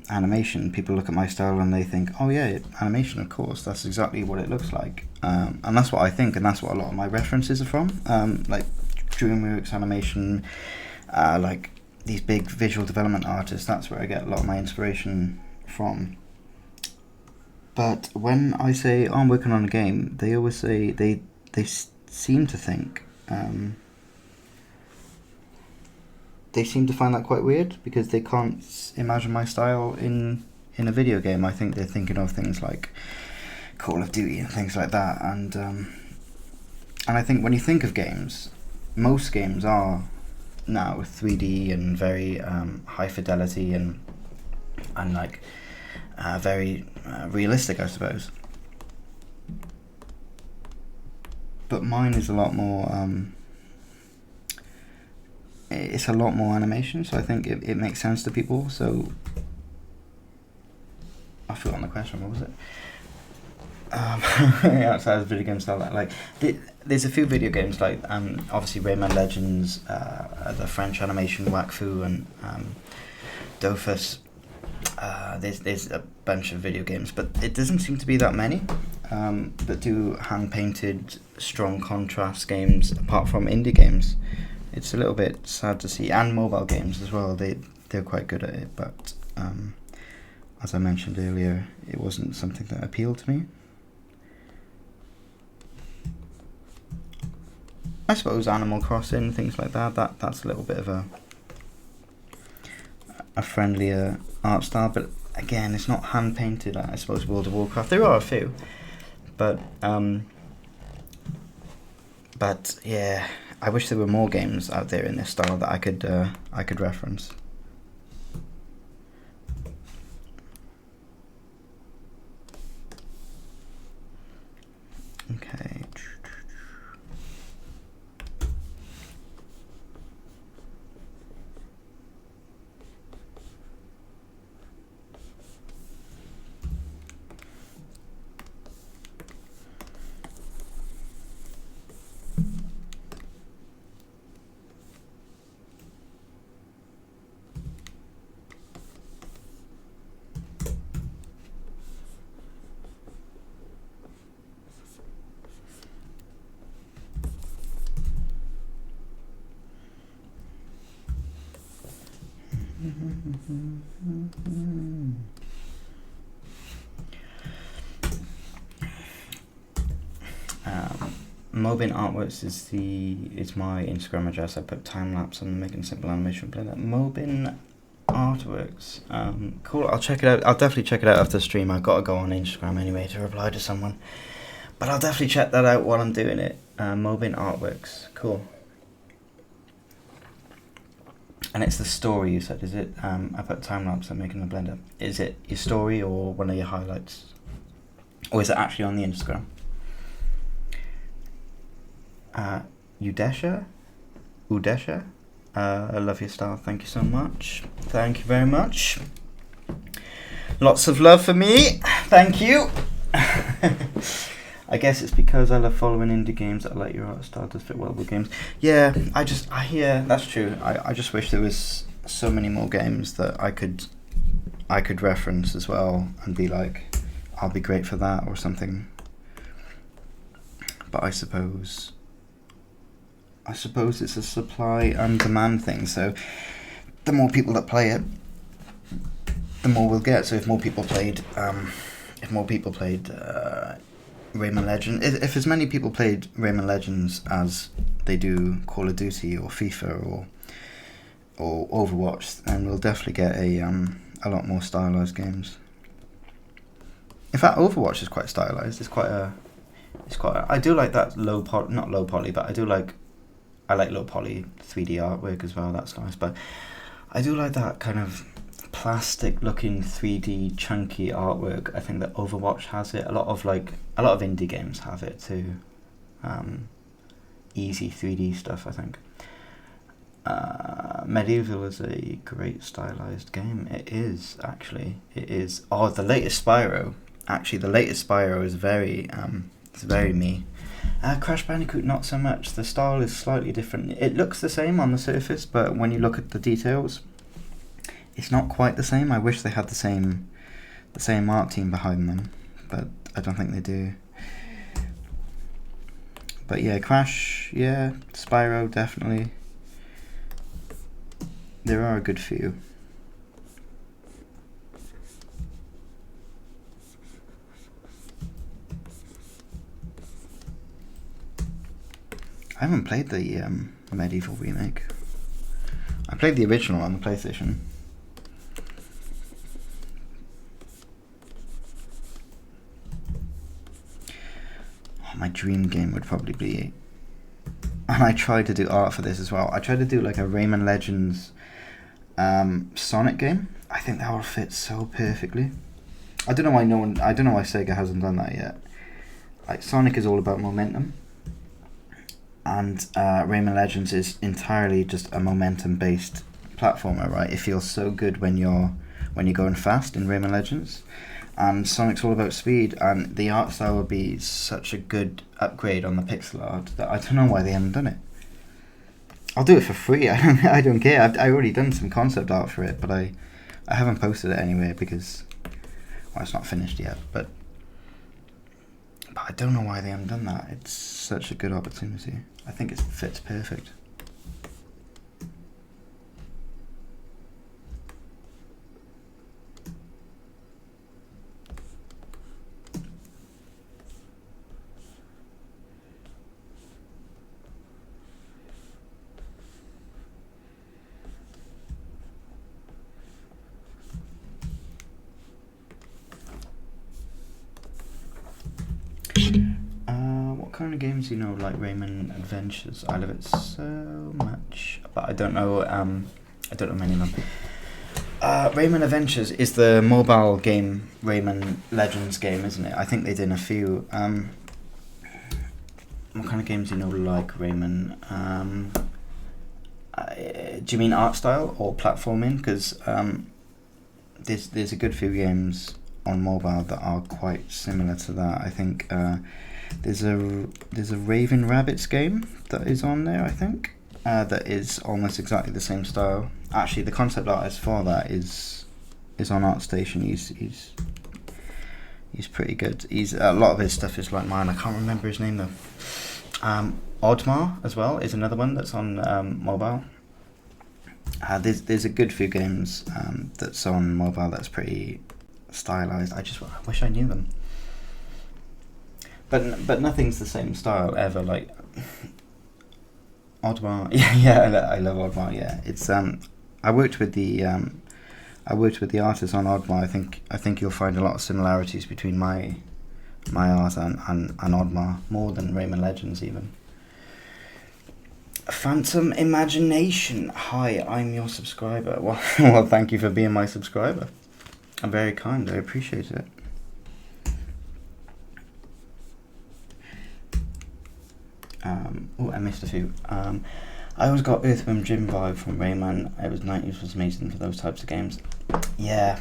S1: animation, people look at my style and they think, oh yeah, animation, of course, that's exactly what it looks like. And that's what I think, and that's what a lot of my references are from. Like DreamWorks animation, like these big visual development artists, that's where I get a lot of my inspiration from. But when I say, oh, I'm working on a game, they always say, they seem to think, they seem to find that quite weird, because they can't imagine my style in a video game. I think they're thinking of things like Call of Duty and things like that. And I think when you think of games, most games are now 3D and very high fidelity and like very realistic, I suppose. But mine is a lot more. It's a lot more animation, so I think it makes sense to people. So I forgot on the question. What was it? Outside of video games style, like there's a few video games like obviously Rayman Legends, the French animation Wakfu, and Dofus. There's a bunch of video games, but it doesn't seem to be that many that do hand-painted, strong contrast games apart from indie games. It's a little bit sad to see, and mobile games as well. They're quite good at it, but as I mentioned earlier, it wasn't something that appealed to me. I suppose Animal Crossing, things like that's a little bit of a friendlier art style, but again, it's not hand painted. I suppose World of Warcraft, there are a few, but yeah, I wish there were more games out there in this style that I could reference. Okay. Mobin Artworks is my Instagram address. I put time lapse and making simple animation play that. Mobin Artworks. Cool. I'll check it out. I'll definitely check it out after the stream. I've got to go on Instagram anyway to reply to someone, but I'll definitely check that out while I'm doing it. Mobin Artworks. Cool. And it's the story, you said, is it? I put time lapse and making the blender. Is it your story or one of your highlights, or is it actually on the Instagram? Udesha, I love your style. Thank you so much. Thank you very much. Lots of love for me. Thank you. I guess it's because I love following indie games that I like your art style does fit well with games. Yeah, yeah, that's true. I just wish there was so many more games that I could reference as well and be like, I'll be great for that or something. But I suppose it's a supply and demand thing. So the more people that play it, the more we'll get. So if more people played Rayman Legends, if as many people played Rayman Legends as they do Call of Duty or FIFA or Overwatch, then we'll definitely get a lot more stylized games. In fact, Overwatch is quite stylized. I do like that not low poly, but I like low poly 3D artwork as well. That's nice, but I do like that kind of plastic looking 3D chunky artwork. I think that Overwatch has it. A lot of indie games have it too. Easy 3D stuff, I think. Medieval is a great stylized game. It is actually. It is. Oh, the latest Spyro. Actually, the latest Spyro is very it's very me. Crash Bandicoot, not so much. The style is slightly different. It looks the same on the surface, but when you look at the details, it's not quite the same. I wish they had the same art team behind them, but I don't think they do. But yeah, Crash, yeah, Spyro, definitely. There are a good few. I haven't played the Medieval remake. I played the original on the PlayStation. Oh, my dream game would probably be, and I tried to do art for this as well. I tried to do like a Rayman Legends Sonic game. I think that would fit so perfectly. I don't know why Sega hasn't done that yet. Like, Sonic is all about momentum, and Rayman Legends is entirely just a momentum-based platformer, right? It feels so good when you're going fast in Rayman Legends, and Sonic's all about speed, and the art style would be such a good upgrade on the pixel art that I don't know why they haven't done it. I'll do it for free. I don't care. I've already done some concept art for it, but I I haven't posted it anyway because, well, it's not finished yet, but I don't know why they haven't done that. It's such a good opportunity. I think it fits perfect. What kind of games do you know, like Rayman Adventures? I love it so much, but I don't know. I don't know many of them. Rayman Adventures is the mobile game Rayman Legends game, isn't it? I think they did a few. What kind of games do you know, like Rayman? Do you mean art style or platforming? Because there's a good few games on mobile that are quite similar to that. I think there's a Raven Rabbits game that is on there, I think, that is almost exactly the same style. Actually, the concept artist for that is on ArtStation. He's pretty good. He's a lot of his stuff is like mine. I can't remember his name though. Oddmar as well is another one that's on mobile. There's a good few games that's on mobile that's pretty stylized. I wish I knew them. But nothing's the same style ever. Like Oddmar, yeah, I love Oddmar. Yeah, it's I worked with the artist on Oddmar. I think you'll find a lot of similarities between my art and Oddmar, more than Rayman Legends even. Phantom Imagination. Hi, I'm your subscriber. Well, thank you for being my subscriber. I'm very kind. I appreciate it. I missed a few. I always got Earthworm Jim vibe from Rayman. It was 90s was amazing for those types of games. Yeah.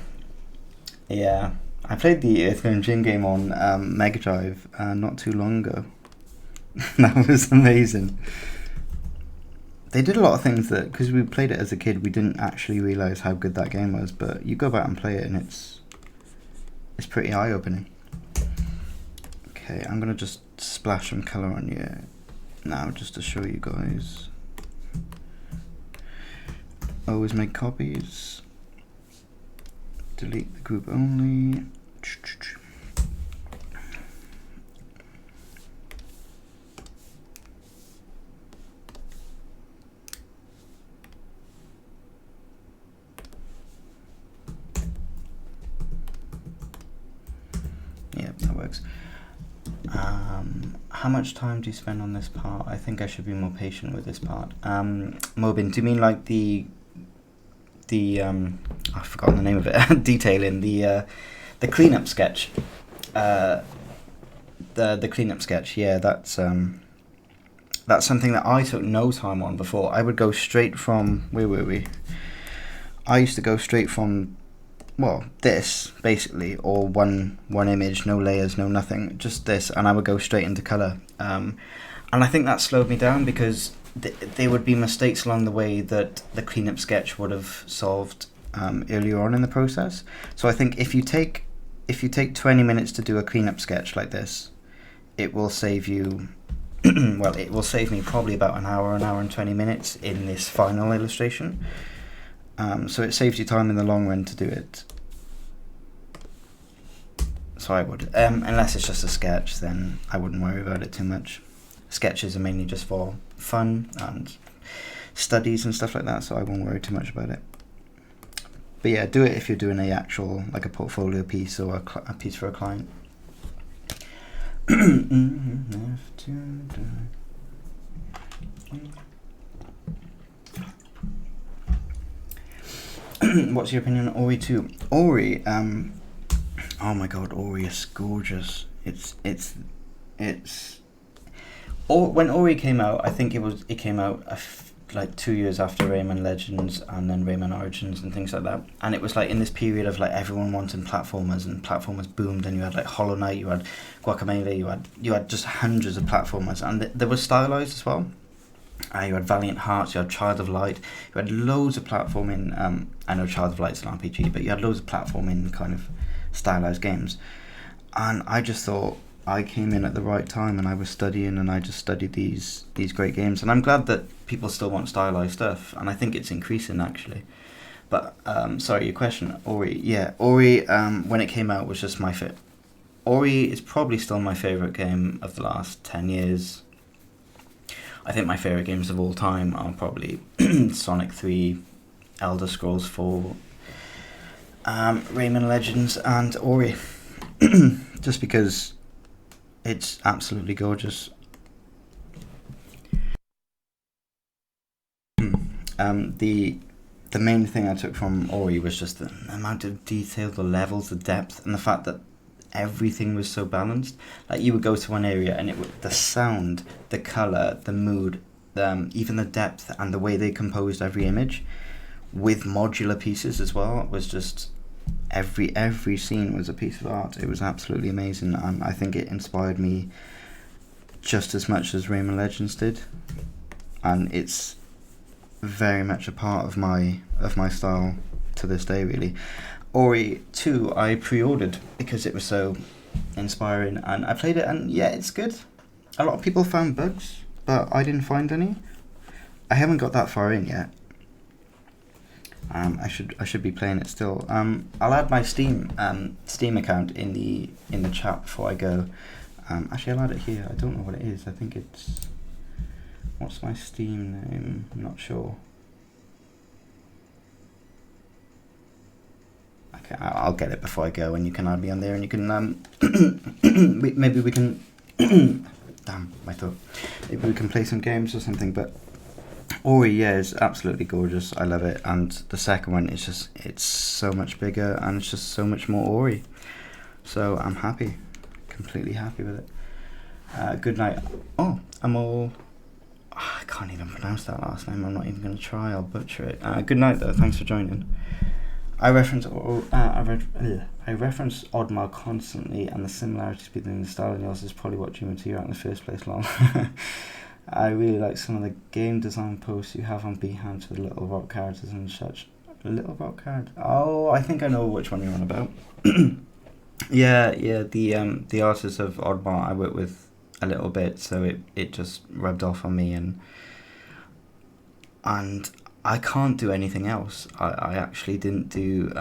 S1: I played the Earthworm Jim game on Mega Drive not too long ago. That was amazing. They did a lot of things that, because we played it as a kid, we didn't actually realise how good that game was, but you go back and play it and it's pretty eye-opening. Okay, I'm going to just splash some colour on you now just to show you guys. Always make copies. Delete the group only. Yeah, that works. How much time do you spend on this part? I think I should be more patient with this part. Mobin, do you mean like the I've forgotten the name of it. Detailing the cleanup sketch. The cleanup sketch. Yeah, that's something that I took no time on before. I would go straight from, where were we? I used to go straight from, well, this basically, or one image, no layers, no nothing, just this, and I would go straight into color. And I think that slowed me down because there would be mistakes along the way that the cleanup sketch would have solved earlier on in the process. So I think if you take 20 minutes to do a cleanup sketch like this, it will save you well, it will save me probably about an hour and 20 minutes in this final illustration. So it saves you time in the long run to do it. So I would, unless it's just a sketch, then I wouldn't worry about it too much. Sketches are mainly just for fun and studies and stuff like that, so I won't worry too much about it. But yeah, do it if you're doing a actual, like a portfolio piece or a piece for a client. What's your opinion on Ori 2? Ori, oh my god, Ori is gorgeous. When Ori came out, I think it came out like 2 years after Rayman Legends and then Rayman Origins and things like that. And it was like in this period of like everyone wanting platformers, and platformers boomed, and you had like Hollow Knight, you had Guacamelee, you had just hundreds of platformers, and they were stylized as well. You had Valiant Hearts, you had Child of Light, you had loads of platforming. I know Child of Light's an RPG, but you had loads of platforming kind of stylized games. And I just thought I came in at the right time, and I was studying, and I just studied these great games. And I'm glad that people still want stylized stuff, and I think it's increasing actually. But sorry, your question, Ori. Yeah, Ori. When it came out, was just my fit. Ori is probably still my favorite game of the last 10 years. I think my favorite games of all time are probably Sonic 3, Elder Scrolls 4, Rayman Legends, and Ori. Just because it's absolutely gorgeous. The main thing I took from Ori was just the amount of detail, the levels, the depth, and the fact that everything was so balanced. Like, you would go to one area and it would, the sound, the color, the mood, even the depth and the way they composed every image with modular pieces as well was just every scene was a piece of art. It was absolutely amazing, and I think it inspired me just as much as Rayman Legends did, and it's very much a part of my style to this day, really. Ori 2 I pre-ordered because it was so inspiring, and I played it, and yeah, it's good. A lot of people found bugs, but I didn't find any. I haven't got that far in yet. I should be playing it still. I'll add my Steam account in the chat before I go. Actually, I'll add it here. I don't know what it is. I think it's, what's my Steam name? I'm not sure. Okay, I'll get it before I go, and you can add me on there, and you can maybe we can damn my throat. Maybe we can play some games or something. But Ori, yeah, is absolutely gorgeous. I love it, and the second one is just, it's so much bigger, and it's just so much more Ori. So I'm happy, completely happy with it. Good night. Oh, I'm all. I can't even pronounce that last name. I'm not even going to try. I'll butcher it. Good night, though. Thanks for joining. I reference Oddmar constantly, and the similarities between the style and yours is probably what drew me to you out in the first place, lol. I really like some of the game design posts you have on Behance with little rock characters and such. Little rock character? Oh, I think I know which one you're on about. yeah, the artist of Oddmar I work with a little bit, so it just rubbed off on me, and I can't do anything else. I actually didn't do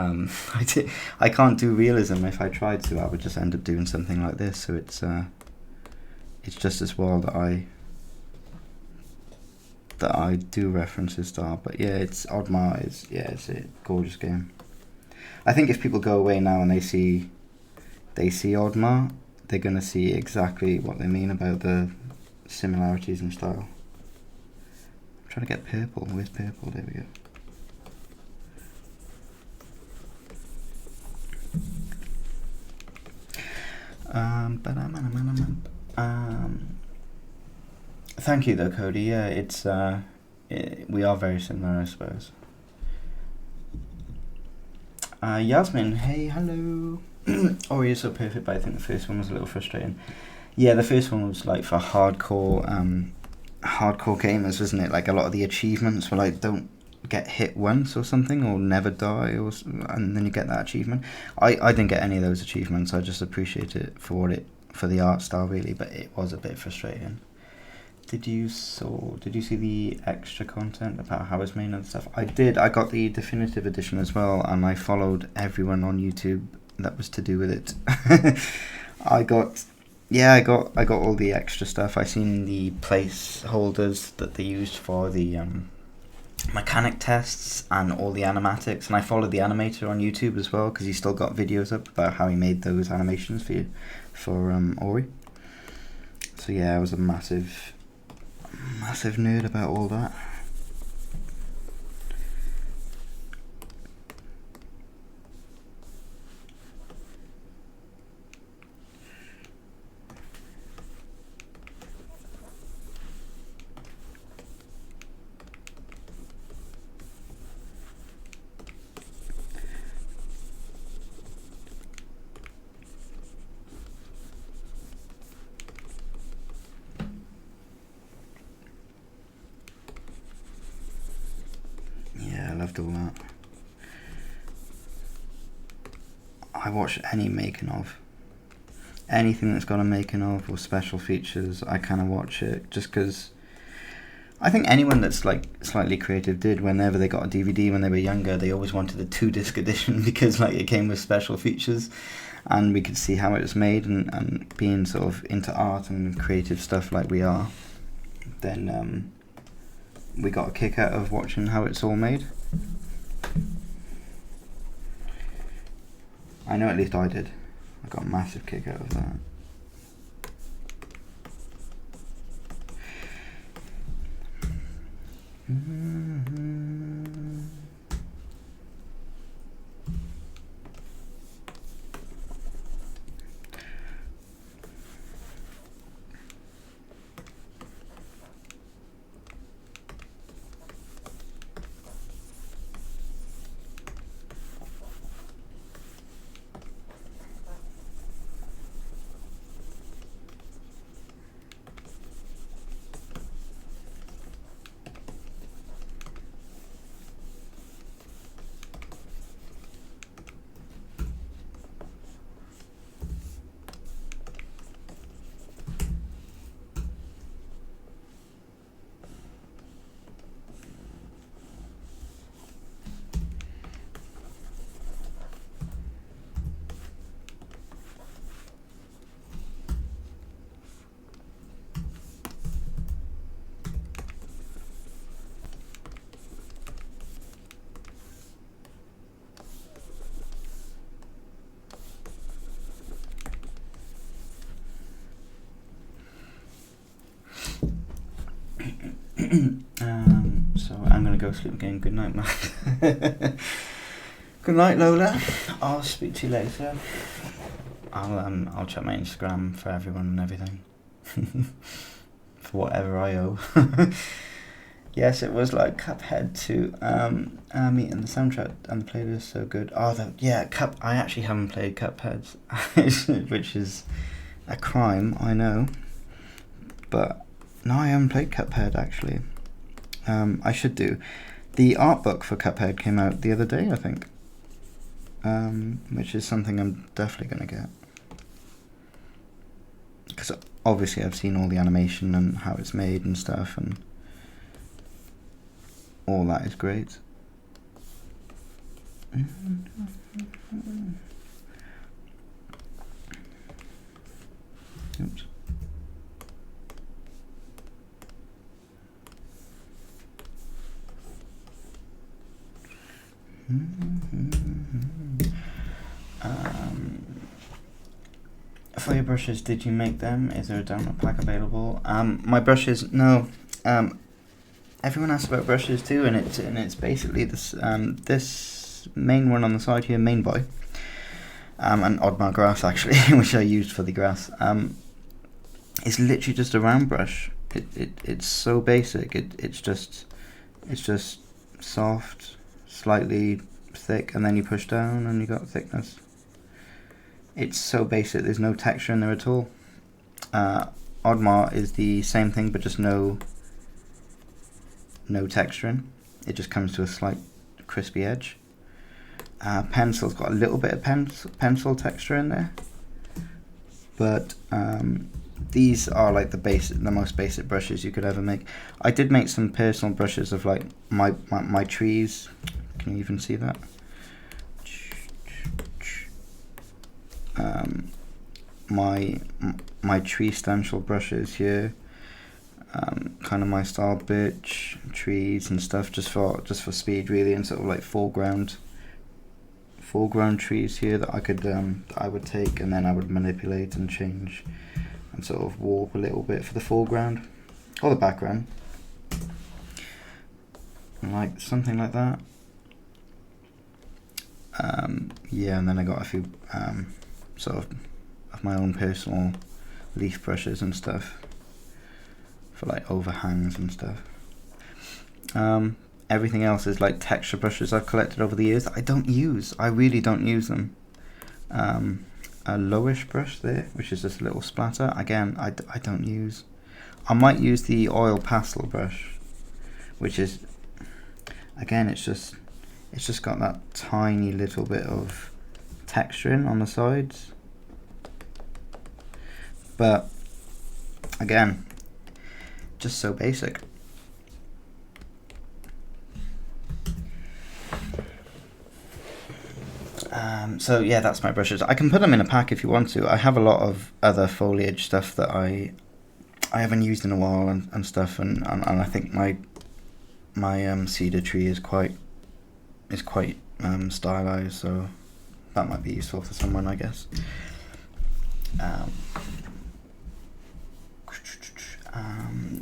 S1: I can't do realism. If I tried to, I would just end up doing something like this. So it's just as well that I do reference his style. But yeah, it's Oddmar it's a gorgeous game. I think if people go away now and they see Oddmar, they're gonna see exactly what they mean about the similarities in style. I'm trying to get purple. Where's purple? There we go. Thank you though, Cody. Yeah, it's we are very similar, I suppose. Yasmin, hey, hello. Ori is so perfect, but I think the first one was a little frustrating. Yeah, the first one was like for hardcore gamers, wasn't it? Like, a lot of the achievements were like, don't get hit once or something, or never die, and then you get that achievement. I didn't get any of those achievements. I just appreciate it for the art style, really, but it was a bit frustrating. Did you see the extra content about how it's made and stuff? I did. I got the definitive edition as well, and I followed everyone on YouTube that was to do with it. I got all the extra stuff. I seen the placeholders that they used for the mechanic tests and all the animatics, and I followed the animator on YouTube as well, because he's still got videos up about how he made those animations for Ori. So yeah, I was a massive nerd about all that. all that. I watch any making of. Anything that's got a making of or special features, I kind of watch it, just because I think anyone that's like slightly creative did. Whenever they got a DVD when they were younger, they always wanted a 2-disc edition because like it came with special features and we could see how it was made, and being sort of into art and creative stuff like we are, then we got a kick out of watching how it's all made. I know at least I did. I got a massive kick out of that. So I'm gonna go sleep again. Good night, Matt. Good night, Lola. I'll speak to you later. I'll check my Instagram for everyone and everything. For whatever I owe. Yes, it was like Cuphead too. Meeting the soundtrack and the playlist so good. I actually haven't played Cuphead, which is a crime, I know. But no, I haven't played Cuphead actually. I should do. The art book for Cuphead came out the other day, I think. Which is something I'm definitely going to get. Because obviously I've seen all the animation and how it's made and stuff, and all that is great. Oops. For your brushes, did you make them? Is there a download pack available? My brushes, no. Everyone asks about brushes too, and it's basically this this main one on the side here, Main Boy, and Oddmar Grass actually, which I used for the grass. It's literally just a round brush. It's so basic. It's just soft, slightly thick, and then you push down and you got thickness. It's so basic, there's no texture in there at all. Oddmar is the same thing, but just no texturing. It just comes to a slight crispy edge. Pencil's got a little bit of pencil texture in there, but these are like the most basic brushes you could ever make. I did make some personal brushes of like my trees. Can you even see that? My tree stencil brushes here, kind of my style birch trees and stuff, just for speed really, and sort of like foreground trees here that I could I would take and then I would manipulate and change and sort of warp a little bit for the foreground or the background, like something like that. Yeah, and then I got a few sort of my own personal leaf brushes and stuff for like overhangs and stuff. Everything else is like texture brushes I've collected over the years that I really don't use them. A lowish brush there, which is just a little splatter. Again, I don't use. I might use the oil pastel brush, which is, again, it's just It's just got that tiny little bit of texturing on the sides. But again, just so basic. So yeah, that's my brushes. I can put them in a pack if you want to. I have a lot of other foliage stuff that I haven't used in a while and stuff, and I think my cedar tree is quite stylized, so that might be useful for someone, I guess.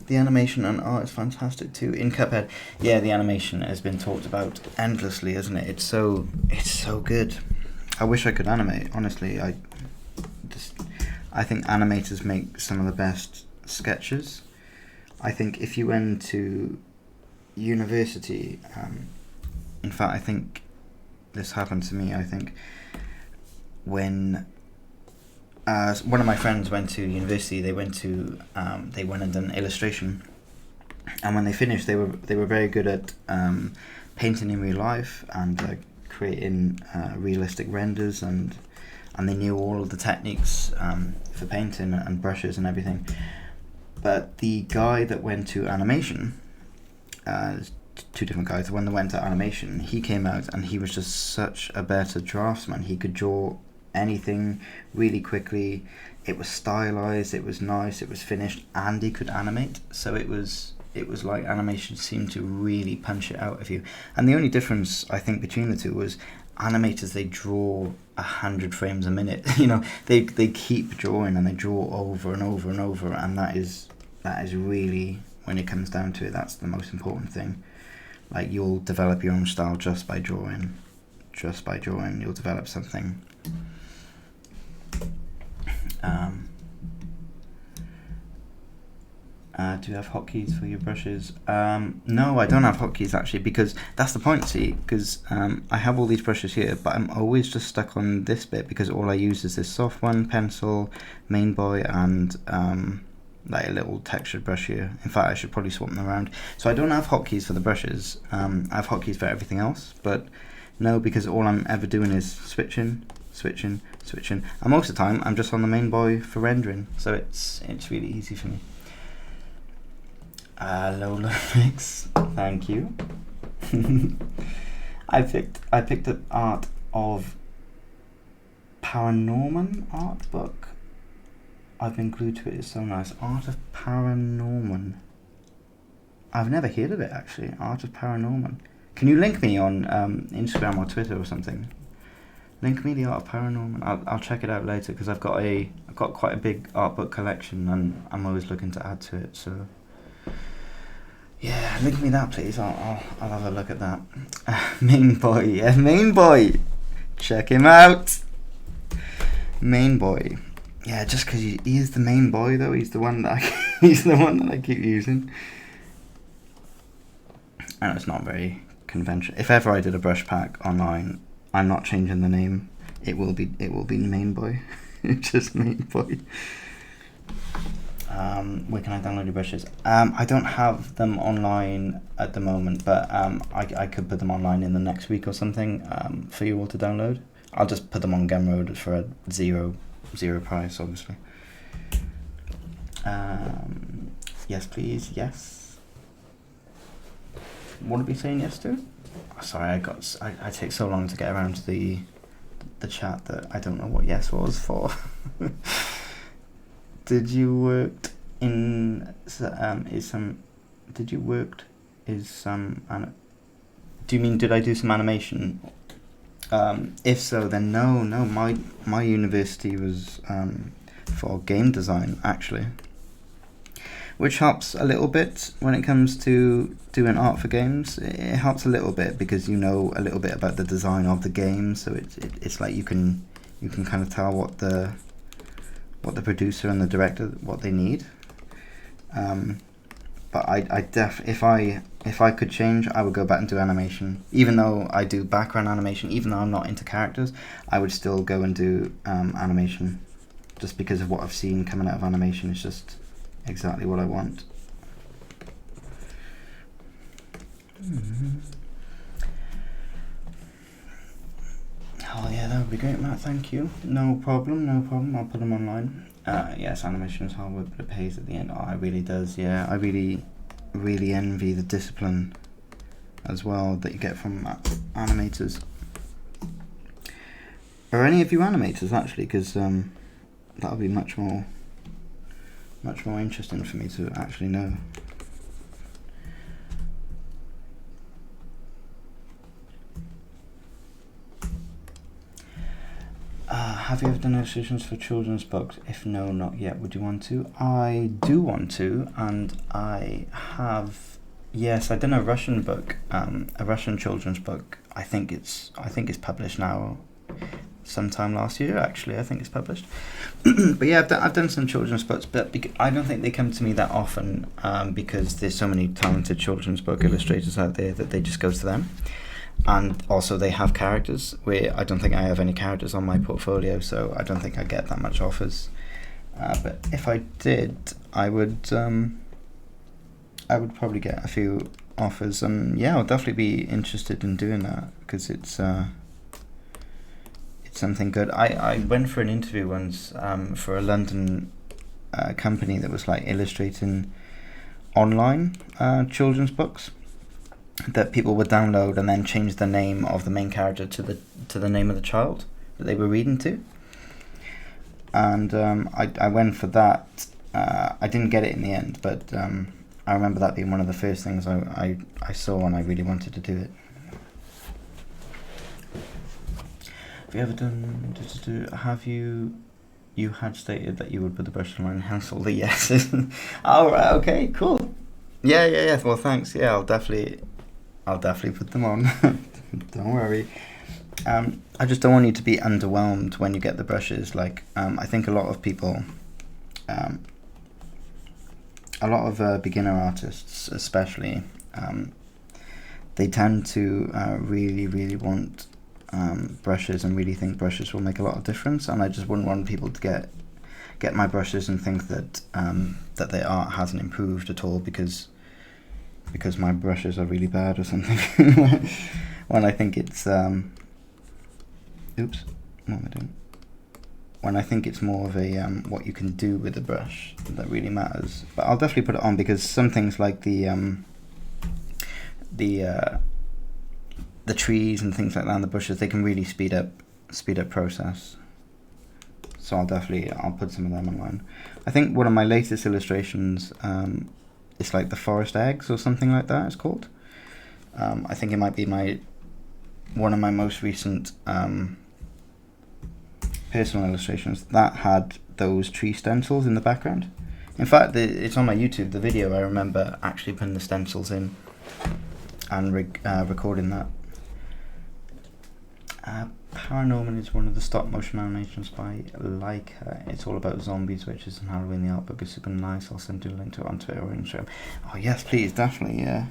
S1: The animation and art is fantastic too. In Cuphead, yeah, the animation has been talked about endlessly, isn't it? It's so good. I wish I could animate. Honestly, I think animators make some of the best sketches. I think if you went to university, in fact, I think this happened to me. I think when one of my friends went to university, they went and done illustration, and when they finished, they were very good at painting in real life and creating realistic renders, and they knew all of the techniques for painting and brushes and everything. But the guy that went to animation, two different guys. The one that went to animation, he came out and he was just such a better draftsman. He could draw anything really quickly. It was stylized, it was nice, it was finished, and he could animate. So it was like animation seemed to really punch it out of you. And the only difference I think between the two was animators, they draw 100 frames a minute. They keep drawing and they draw over and over and over, and that is really, when it comes down to it, that's the most important thing. Like, you'll develop your own style just by drawing. You'll develop something. Do you have hotkeys for your brushes? No, I don't have hotkeys actually, because that's the point, see, because I have all these brushes here, but I'm always just stuck on this bit because all I use is this soft one, pencil, main boy, and like a little textured brush here. In fact, I should probably swap them around. So I don't have hotkeys for the brushes. I have hotkeys for everything else, but no, because all I'm ever doing is switching, and most of the time I'm just on the main boy for rendering, so it's really easy for me. Lola Mix, thank you. I picked up art of Paranorman art book. I've been glued to it. It's so nice. Art of Paranorman. I've never heard of it actually. Art of Paranorman. Can you link me on Instagram or Twitter or something? Link me the Art of Paranorman. I'll check it out later, because I've got quite a big art book collection and I'm always looking to add to it. So yeah, link me that please. I'll have a look at that. Main boy, yeah, main boy. Check him out. Main boy. Yeah, just because he is the main boy though. He's the one that I keep using. I know it's not very conventional. If ever I did a brush pack online, I'm not changing the name. It will be main boy. Just main boy. Where can I download your brushes? I don't have them online at the moment, but I could put them online in the next week or something for you all to download. I'll just put them on Gumroad for a zero price, obviously. Yes, please. Yes. What did we saying yes to? Oh, sorry, I take so long to get around to the chat that I don't know what yes was for. Did you work in do you mean did I do some animation? If so, then no. My university was for game design actually, which helps a little bit when it comes to doing art for games. It helps a little bit because you know a little bit about the design of the game, so it's like you can kind of tell what the producer and the director, what they need. But if I could change, I would go back and do animation. Even though I do background animation, even though I'm not into characters, I would still go and do animation, just because of what I've seen coming out of animation. It's just exactly what I want. Oh yeah, that would be great, Matt. Thank you. No problem. No problem. I'll put them online. Yes, animation is hard work, but it pays at the end. Oh, it really does. Yeah, I really, really envy the discipline as well that you get from animators. Are any of you animators actually? Because that would be much more interesting for me to actually know. Have you ever done illustrations for children's books? If no, not yet. Would you want to? I do want to, and I have. Yes, I've done a Russian book, a Russian children's book. I think it's published now. Sometime last year, actually, I think it's published. But yeah, I've done some children's books, but I don't think they come to me that often because there's so many talented children's book illustrators out there that they just go to them. And also they have characters, where I don't think I have any characters on my portfolio, so I don't think I get that much offers. But if I did, I would probably get a few offers, and yeah, I'll definitely be interested in doing that because it's something good. I went for an interview once for a London company that was like illustrating online children's books that people would download and then change the name of the main character to the name of the child that they were reading to. And I went for that. I didn't get it in the end, but I remember that being one of the first things I saw, and I really wanted to do it. Have you ever done? Have you had stated that you would put the brush on and enhance all the yeses? Oh, right, okay, cool. Yeah. Well, thanks. Yeah, I'll definitely put them on. Don't worry. I just don't want you to be underwhelmed when you get the brushes. Like, I think a lot of people, a lot of beginner artists, especially, they tend to really want brushes and really think brushes will make a lot of difference. And I just wouldn't want people to get my brushes and think that that their art hasn't improved at all because my brushes are really bad or something. When I think it's oops, what am I doing? When I think it's more of a what you can do with the brush that really matters. But I'll definitely put it on because some things like the trees and things like that and the bushes, they can really speed up process. So I'll put some of them online. I think one of my latest illustrations, it's like the forest eggs or something like that it's called. I think it might be one of my most recent personal illustrations that had those tree stencils in the background. In fact, it's on my YouTube, the video. I remember actually putting the stencils in and recording that. Paranormal is one of the stop motion animations by Leica. It's all about zombies, witches, and Halloween. The art book is super nice. I'll send you a link to it on Twitter or Instagram. Oh yes, please, definitely. Yeah,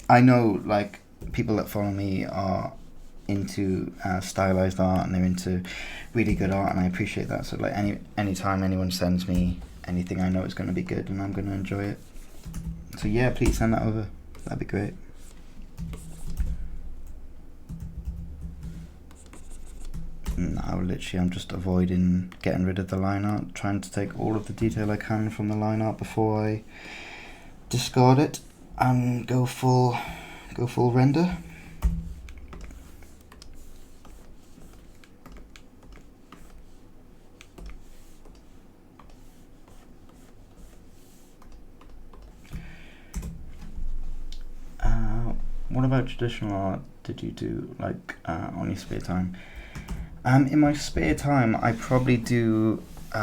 S1: I know like people that follow me are into stylized art and they're into really good art, and I appreciate that. So like anytime anyone sends me anything, I know it's going to be good and I'm going to enjoy it. So yeah, please send that over. That'd be great. No, literally, I'm just avoiding getting rid of the line art, trying to take all of the detail I can from the line art before I discard it and go full render. What about traditional art did you do like on your spare time? In my spare time, I probably do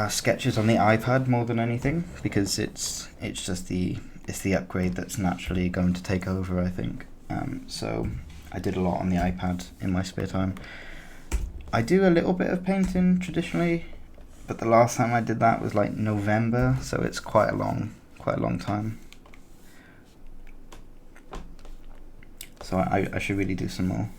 S1: sketches on the iPad more than anything because it's just the upgrade that's naturally going to take over, I think. So I did a lot on the iPad in my spare time. I do a little bit of painting traditionally, but the last time I did that was like November, so it's quite a long time. So I should really do some more.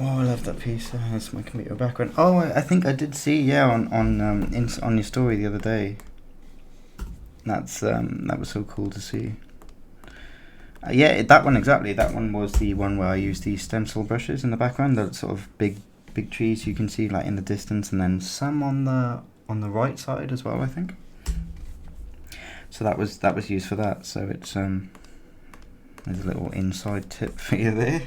S1: Oh, I love that piece. That's my computer background. Oh, I think I did see, yeah, on your story the other day. That's that was so cool to see. Yeah, that one exactly. That one was the one where I used these stencil brushes in the background. That sort of big trees you can see like in the distance, and then some on the right side as well, I think. So that was used for that. So it's there's a little inside tip for you there.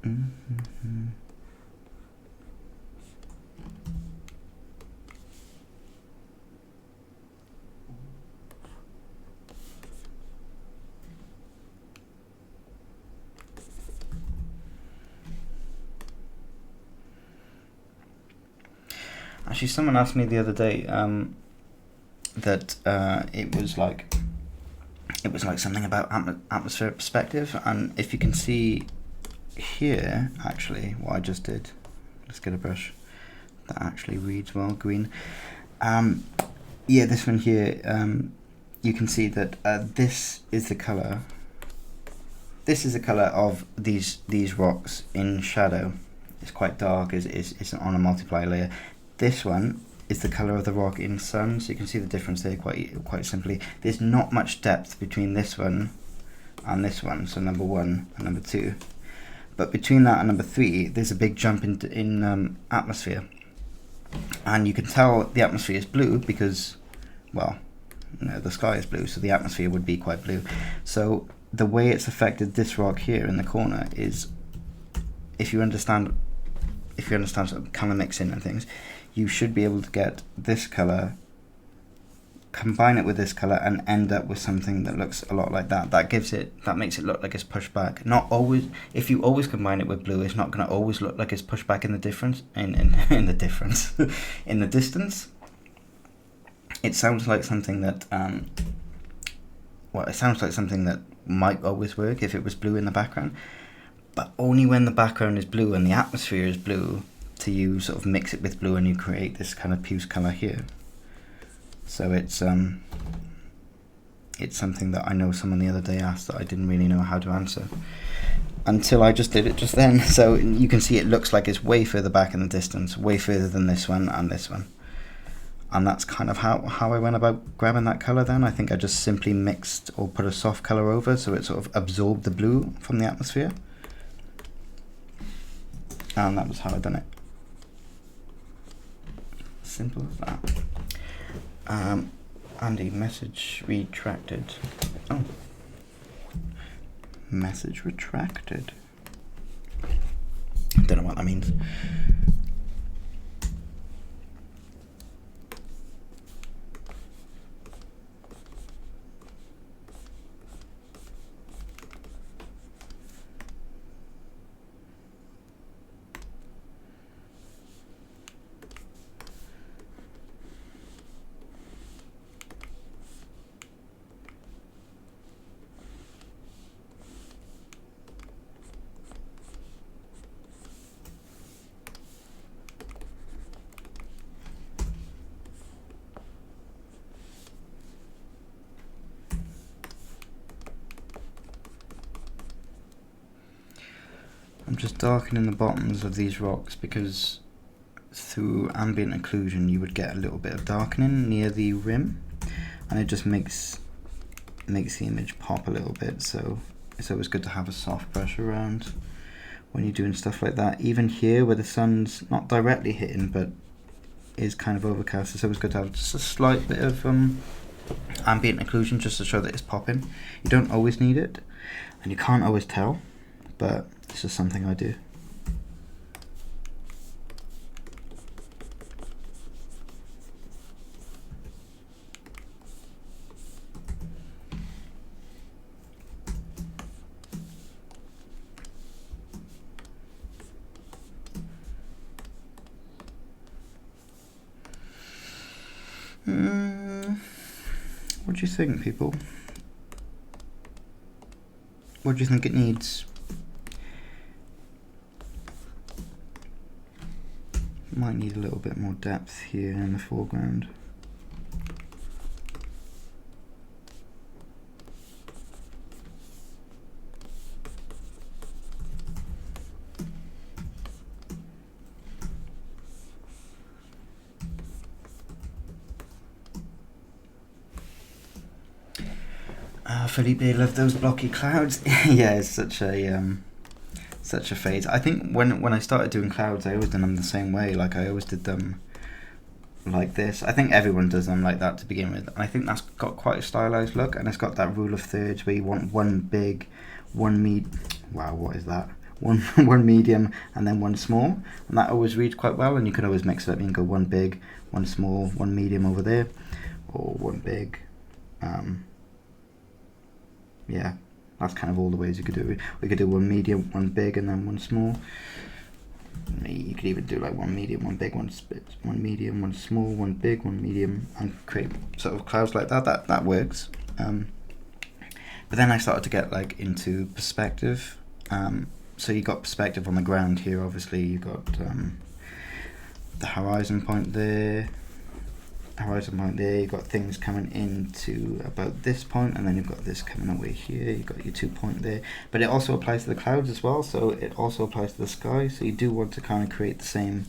S1: Mm-hmm. Actually, someone asked me the other day that it was like something about atmospheric perspective, and if you can see here, actually, what I just did, let's get a brush that actually reads well, green. Yeah, this one here, you can see that this is the color. This is the color of these rocks in shadow. It's quite dark. It's on a multiply layer. This one is the color of the rock in sun, so you can see the difference there quite simply. There's not much depth between this one and this one, so number 1 and number 2. But between that and number 3, there's a big jump in atmosphere. And you can tell the atmosphere is blue because, well, the sky is blue, so the atmosphere would be quite blue. So the way it's affected this rock here in the corner is, if you understand sort of color mixing and things, you should be able to get this color, combine it with this color, and end up with something that looks a lot like that. That makes it look like it's pushed back. Not always. If you always combine it with blue, it's not going to always look like it's pushed back in the difference in the difference in the distance. It sounds like something that it sounds like something that might always work if it was blue in the background, but only when the background is blue and the atmosphere is blue do you sort of mix it with blue and you create this kind of puce color here. So it's something that I know someone the other day asked that I didn't really know how to answer until I just did it just then. So you can see it looks like it's way further back in the distance, way further than this one and this one. And that's kind of how I went about grabbing that color then. I think I just simply mixed or put a soft color over so it sort of absorbed the blue from the atmosphere. And that was how I done it. Simple as that. Andy, message retracted. Oh. Message retracted. Don't know what that means. I'm just darkening the bottoms of these rocks because through ambient occlusion you would get a little bit of darkening near the rim, and it just makes the image pop a little bit. So it's always good to have a soft brush around when you're doing stuff like that. Even here where the sun's not directly hitting but is kind of overcast, it's always good to have just a slight bit of ambient occlusion just to show that it's popping. You don't always need it and you can't always tell, but it's just something I do. What do you think, people? What do you think it needs? Might need a little bit more depth here in the foreground. Felipe, love those blocky clouds. Yeah, it's such a phase. I think when I started doing clouds, I always did them the same way. Like I always did them like this. I think everyone does them like that to begin with. And I think that's got quite a stylized look, and it's got that rule of thirds where you want one big, wow, what is that? One medium and then one small, and that always reads quite well. And you can always mix it up. You can go one big, one small, one medium over there, or one big. Yeah, that's kind of all the ways you could do it. We could do one medium, one big, and then one small. You could even do like one medium, one big, one medium, one small, one big, one medium, and create sort of clouds like that. That works. But then I started to get like into perspective. So you got perspective on the ground here. Obviously, you got the horizon point there. You've got things coming into about this point, and then you've got this coming away here. You've got your 2 point there, but it also applies to the clouds as well, so it also applies to the sky. So you do want to kind of create the same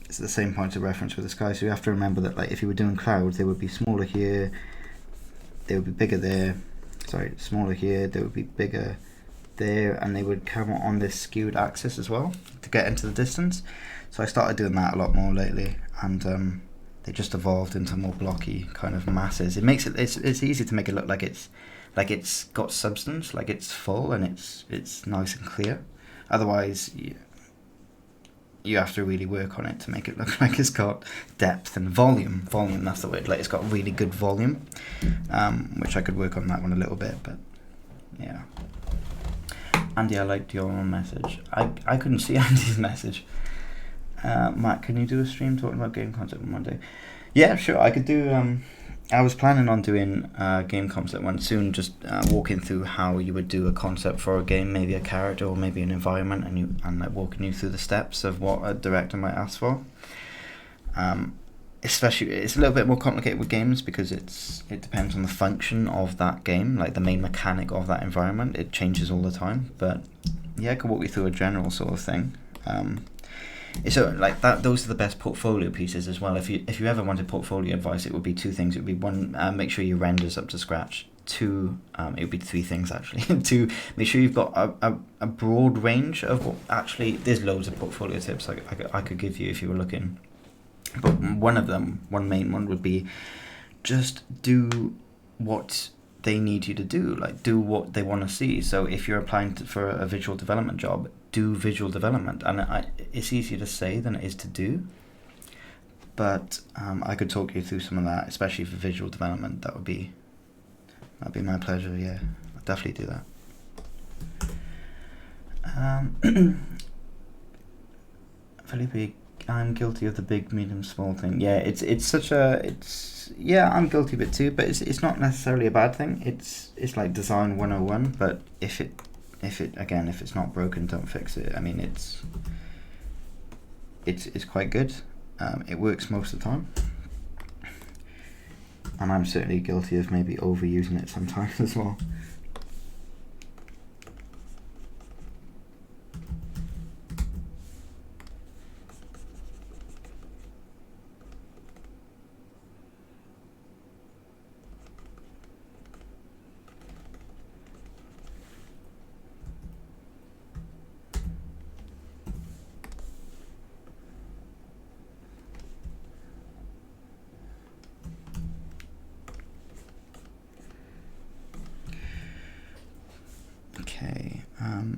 S1: it's the same point of reference with the sky. So you have to remember that, like, if you were doing clouds, they would be smaller here, they would be bigger there, smaller here, they would be bigger there, and they would come on this skewed axis as well to get into the distance. So I started doing that a lot more lately, and they just evolved into more blocky kind of masses. It makes it's easy to make it look like it's got substance, like it's full and it's nice and clear. Otherwise, you have to really work on it to make it look like it's got depth and volume. Volume, that's the word. Like, it's got really good volume, which I could work on that one a little bit, but yeah. Andy, I liked your message. I couldn't see Andy's message. Matt, can you do a stream talking about game concept on Monday? Yeah, sure. I could do. I was planning on doing game concept one soon, just walking through how you would do a concept for a game, maybe a character or maybe an environment, and like walking you through the steps of what a director might ask for. Especially, it's a little bit more complicated with games because it depends on the function of that game, like the main mechanic of that environment. It changes all the time, but yeah, I could walk you through a general sort of thing. So like that, those are the best portfolio pieces as well. If you ever wanted portfolio advice, it would be 2 things. It would be 1, make sure your render's up to scratch. 2, it would be 3 things actually. 2, make sure you've got a broad range of what, actually, there's loads of portfolio tips I could give you if you were looking. But one of them, one main one, would be just do what they need you to do, like do what they want to see. So if you're applying for a visual development job, do visual development, and it's easier to say than it is to do, but I could talk you through some of that, especially for visual development. That'd be my pleasure. Yeah, I'll definitely do that. Felipe, I'm guilty of the big, medium, small thing. Yeah, I'm guilty of it too, but it's not necessarily a bad thing. It's like design 101, but if it's not broken, don't fix it. I mean, it's quite good. It works most of the time, and I'm certainly guilty of maybe overusing it sometimes as well. Okay,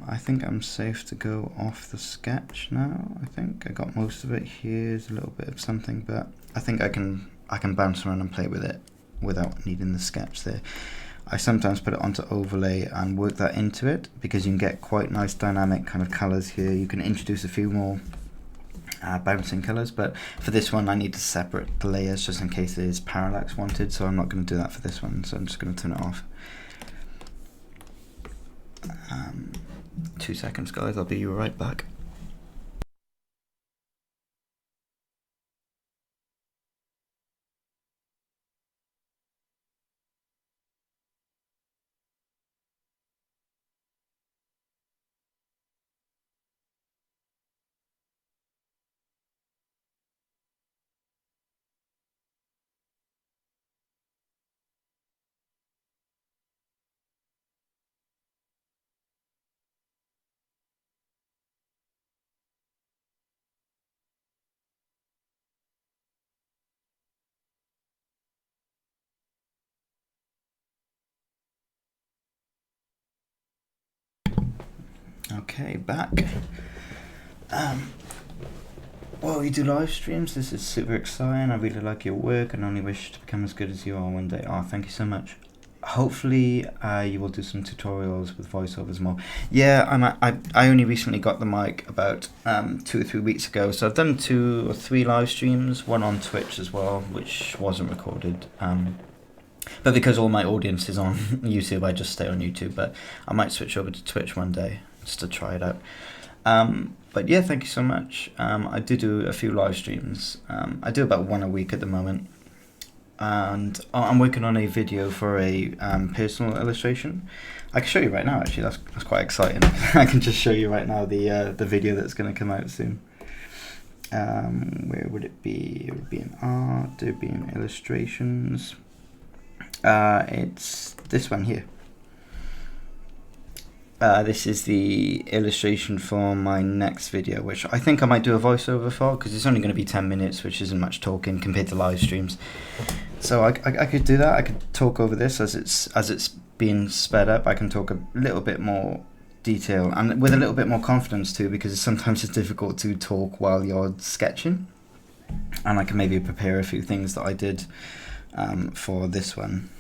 S1: I think I'm safe to go off the sketch now. I think I got most of it. Here's a little bit of something, but I think I can bounce around and play with it without needing the sketch there. I sometimes put it onto overlay and work that into it because you can get quite nice dynamic kind of colors here. You can introduce a few more bouncing colors, but for this one I need to separate the layers just in case there's parallax wanted, so I'm not going to do that for this one, so I'm just going to turn it off. 2 seconds, guys, I'll be right back. Okay, back. Well, you do live streams. This is super exciting. I really like your work and only wish to become as good as you are one day. Oh, thank you so much. Hopefully, you will do some tutorials with voiceovers more. Yeah, I only recently got the mic about 2 or 3 weeks ago, so I've done 2 or 3 live streams, one on Twitch as well, which wasn't recorded. But because all my audience is on YouTube, I just stay on YouTube. But I might switch over to Twitch one day just to try it out. But yeah, thank you so much. I do a few live streams. I do about 1 a week at the moment. And I'm working on a video for a personal illustration. I can show you right now, actually. That's quite exciting. I can just show you right now the video that's going to come out soon. Where would it be? It would be in art, it would be in illustrations. It's this one here. This is the illustration for my next video, which I think I might do a voiceover for, because it's only going to be 10 minutes, which isn't much talking compared to live streams. So I could do that. I could talk over this as it's being sped up. I can talk a little bit more detail and with a little bit more confidence too, because sometimes it's difficult to talk while you're sketching. And I can maybe prepare a few things that I did for this one.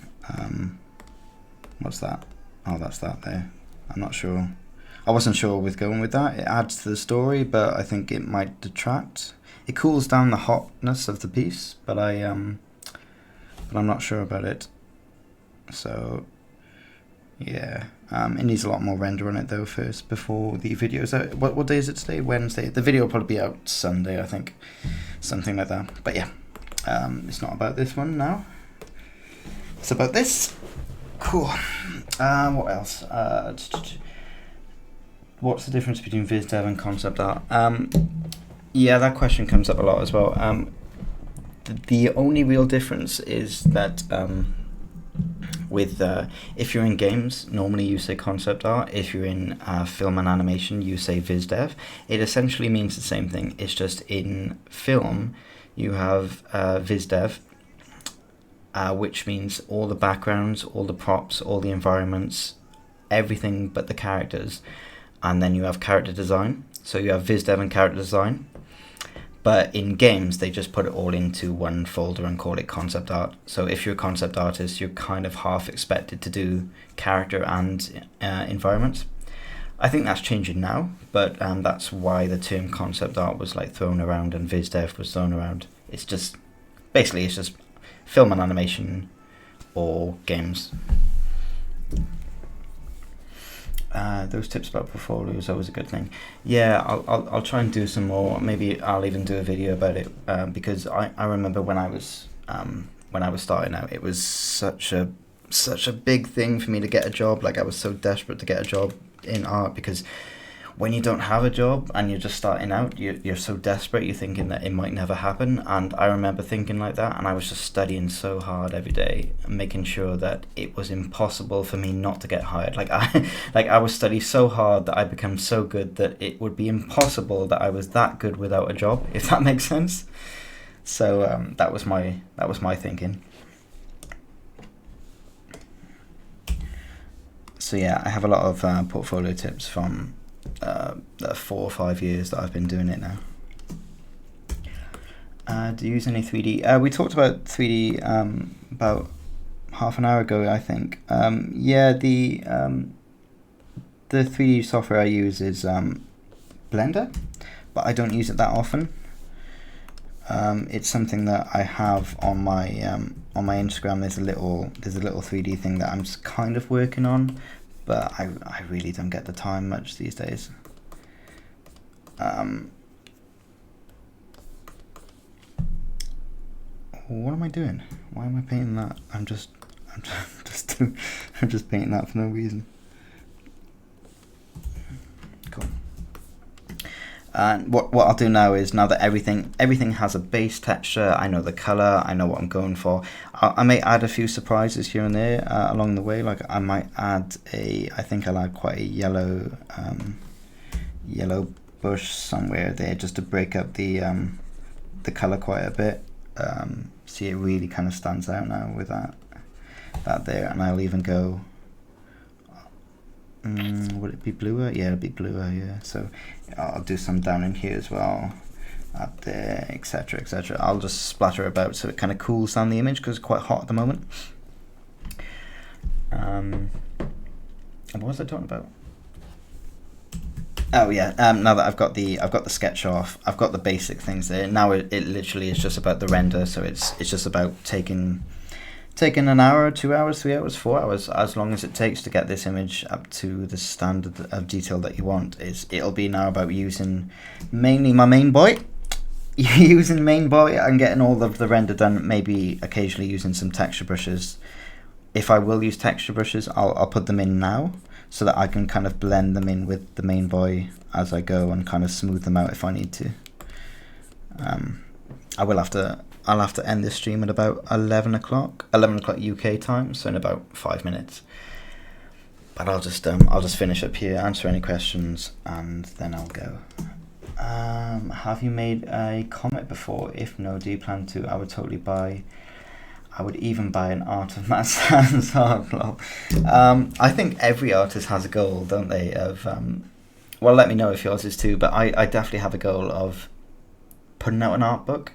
S1: What's that? Oh, that's that there. I'm not sure. I wasn't sure with going with that. It adds to the story, but I think it might detract. It cools down the hotness of the piece, but I'm not sure about it. So yeah, it needs a lot more render on it though first before the video is out. What day is it today? Wednesday. The video will probably be out Sunday, I think, something like that. But yeah, it's not about this one now. It's about this. Cool. What else? What's the difference between viz dev and concept art? Yeah, that question comes up a lot as well. The only real difference is that if you're in games, normally you say concept art. If you're in film and animation, you say viz dev. It essentially means the same thing. It's just in film, you have viz dev, which means all the backgrounds, all the props, all the environments, everything but the characters. And then you have character design. So you have viz dev and character design. But in games, they just put it all into one folder and call it concept art. So if you're a concept artist, you're kind of half expected to do character and environments. I think that's changing now, but that's why the term concept art was like thrown around and viz dev was thrown around. It's just film and animation or games. Those tips about portfolios, always a good thing. Yeah, I'll try and do some more. Maybe I'll even do a video about it because I remember when I was starting out, it was such a big thing for me to get a job. Like I was so desperate to get a job in art, because when you don't have a job and you're just starting out, you're so desperate, you're thinking that it might never happen. And I remember thinking like that, and I was just studying so hard every day, making sure that it was impossible for me not to get hired. Like I was studying so hard that I became so good that it would be impossible that I was that good without a job, if that makes sense. So that was my thinking. So yeah, I have a lot of portfolio tips from the 4 or 5 years that I've been doing it now. Do you use any 3D? We talked about 3D about half an hour ago, I think. Yeah, the 3D software I use is Blender, but I don't use it that often. It's something that I have on my Instagram. There's a little 3D thing that I'm kind of working on, but I really don't get the time much these days. What am I doing? Why am I painting that? I'm just painting that for no reason. Cool. And what I'll do now is, now that everything has a base texture, I know the color, I know what I'm going for. I may add a few surprises here and there along the way. Like I might add I think I'll add quite a yellow bush somewhere there, just to break up the color quite a bit. See, it really kind of stands out now with that there. And I'll even go Would it be bluer? Yeah, it'll be bluer, yeah. So I'll do some down in here as well, up there, etc, etc. I'll just splatter about so it kind of cools down the image because it's quite hot at the moment. What was I talking about? Oh yeah, now that I've got the sketch off, I've got the basic things there. Now it literally is just about the render, so it's just about taking an hour, 2 hours, 3 hours, 4 hours, as long as it takes to get this image up to the standard of detail that you want. It'll be now about using mainly my main boy, using main boy and getting all of the render done, maybe occasionally using some texture brushes. If I will use texture brushes, I'll put them in now, so that I can kind of blend them in with the main boy as I go and kind of smooth them out if I need to. I'll have to end this stream at about 11 o'clock UK time, so in about 5 minutes. But I'll just finish up here, answer any questions, and then I'll go. Have you made a comic before? If no, do you plan to? I would even buy an art of Mattsanzart. I think every artist has a goal, don't they? Of well, let me know if yours is too. But I definitely have a goal of putting out an art book.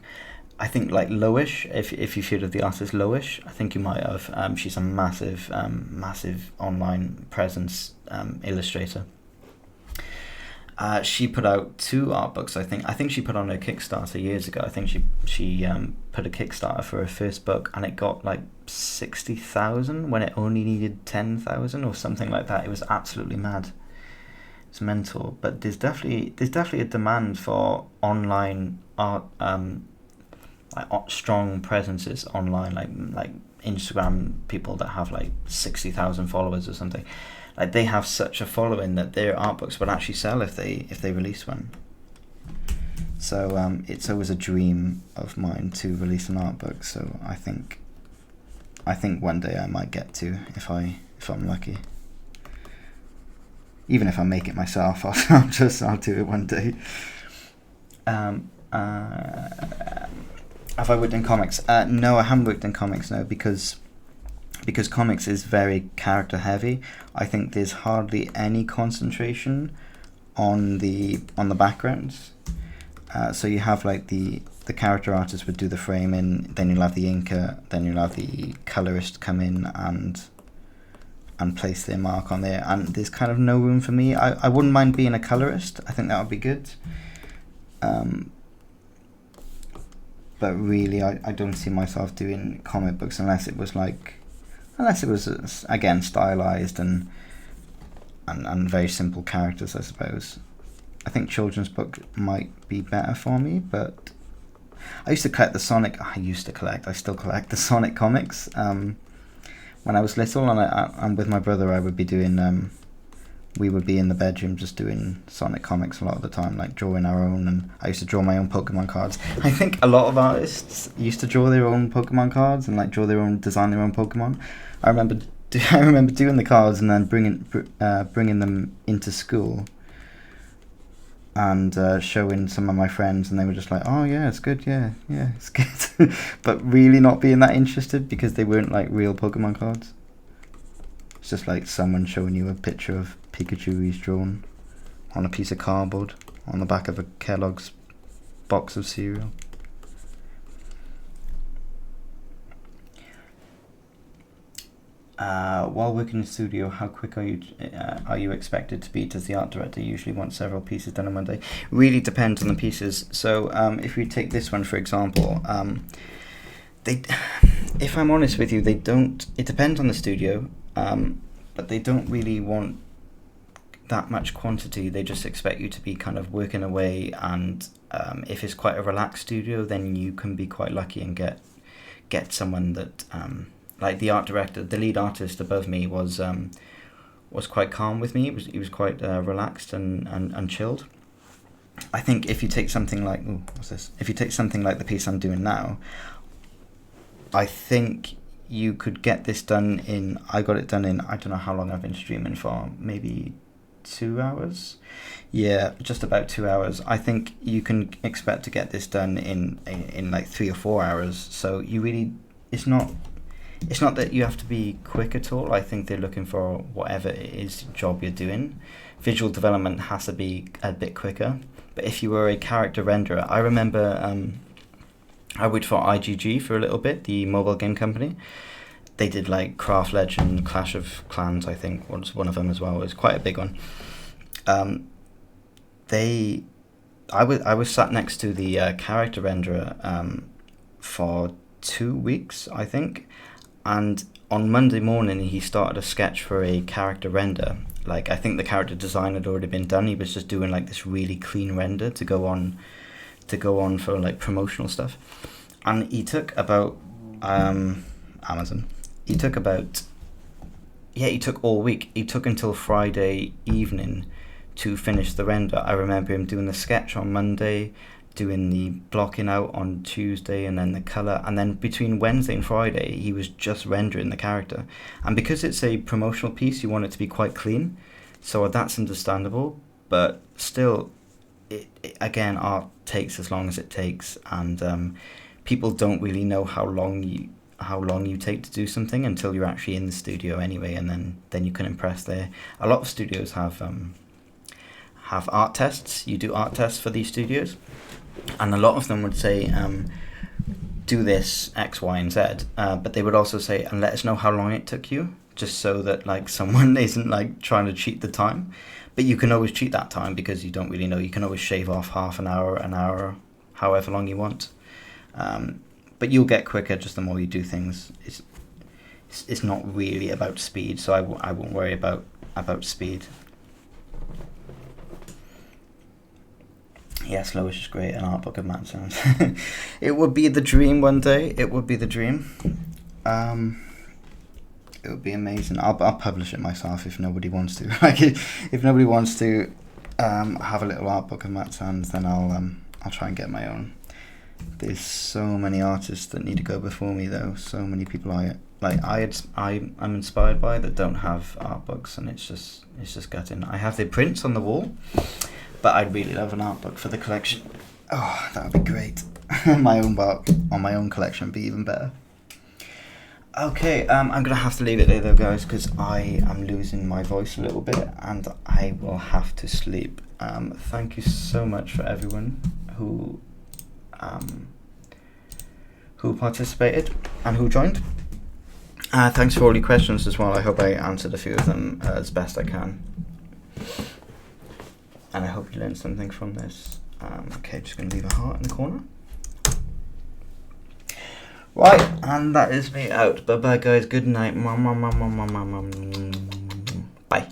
S1: I think like Loish, if you've heard of the artist Loish, I think you might have. She's a massive online presence illustrator. She put out 2 art books. I think she put on her Kickstarter years ago. I think she put a Kickstarter for her first book, and it got like 60,000 when it only needed 10,000 or something like that. It was absolutely mad. It's mental. But there's definitely a demand for online art, like strong presences online, like Instagram people that have like 60,000 followers or something. Like they have such a following that their art books would actually sell if they release one. So it's always a dream of mine to release an art book. So I think one day I might get to, if I'm lucky. Even if I make it myself, I'll do it one day. Have I worked in comics? No, I haven't worked in comics. No, because comics is very character heavy. I think there's hardly any concentration on the backgrounds. So you have like the character artist would do the framing, then you'll have the inker, then you'll have the colorist come in and place their mark on there. And there's kind of no room for me. I wouldn't mind being a colorist. I think that would be good. But really, I don't see myself doing comic books unless it was again stylized and very simple characters, I suppose. I think children's book might be better for me, but I still collect the Sonic comics when I was little, and with my brother I would be doing we would be in the bedroom just doing Sonic comics a lot of the time, like drawing our own, and I used to draw my own Pokemon cards. I think a lot of artists used to draw their own Pokemon cards and like design their own Pokemon. I remember doing the cards and then bringing them into school and showing some of my friends, and they were just like, oh yeah, it's good, yeah it's good. But really not being that interested because they weren't like real Pokemon cards. It's just like someone showing you a picture of Pikachu he's drawn on a piece of cardboard on the back of a Kellogg's box of cereal. While working in the studio, how quick are you expected to be? Does the art director usually want several pieces done in one day? Really depends on the pieces. So if we take this one for example, if I'm honest with you, they don't. It depends on the studio, but they don't really want that much quantity. They just expect you to be kind of working away, and if it's quite a relaxed studio, then you can be quite lucky and get someone that. Like the art director, the lead artist above me was quite calm with me. He was quite relaxed and chilled. I think if you take something like If you take something like the piece I'm doing now, I think you could get this done in. I got it done in. I don't know how long I've been streaming for. Maybe 2 hours. Yeah, just about 2 hours. I think you can expect to get this done in like 3 or 4 hours. So you really, it's not it's not that you have to be quick at all. I think they're looking for whatever it is job you're doing. Visual development has to be a bit quicker. But if you were a character renderer, I remember I worked for IGG for a little bit, the mobile game company. They did like Craft Legend, Clash of Clans, I think was one of them as well. It was quite a big one. I was sat next to the character renderer for 2 weeks, I think, and on Monday morning he started a sketch for a character render. Like, I think the character design had already been done. He was just doing like this really clean render to go on for like promotional stuff. And he took about Amazon. He took all week. He took until Friday evening to finish the render. I remember him doing the sketch on Monday, doing the blocking out on Tuesday, and then the colour, and then between Wednesday and Friday he was just rendering the character. And because it's a promotional piece, you want it to be quite clean, so that's understandable, but still, again, art takes as long as it takes, and people don't really know how long you take to do something until you're actually in the studio anyway, and then you can impress there. A lot of studios have art tests. You do art tests for these studios, and a lot of them would say do this X, Y, and Z, but they would also say, and let us know how long it took you, just so that like someone isn't like trying to cheat the time. But you can always cheat that time because you don't really know. You can always shave off half an hour, however long you want, but you'll get quicker just the more you do things. It's not really about speed, so I won't worry about speed. Yes, Lois is great, an art book of Mattsanzart. It would be the dream one day. It would be the dream. It would be amazing. I'll publish it myself if nobody wants to. Like, if nobody wants to have a little art book of Mattsanzart, then I'll try and get my own. There's so many artists that need to go before me, though. So many people I'm inspired by that don't have art books, and it's just gutting. I have the prints on the wall, but I'd really love an art book for the collection. Oh, that would be great. My own book on my own collection would be even better. Okay, I'm going to have to leave it there though, guys, because I am losing my voice a little bit and I will have to sleep. Thank you so much for everyone who participated and who joined. Thanks for all your questions as well. I hope I answered a few of them as best I can. And I hope you learned something from this. Okay, just going to leave a heart in the corner. Right, and that is me out. Bye bye, guys. Good night.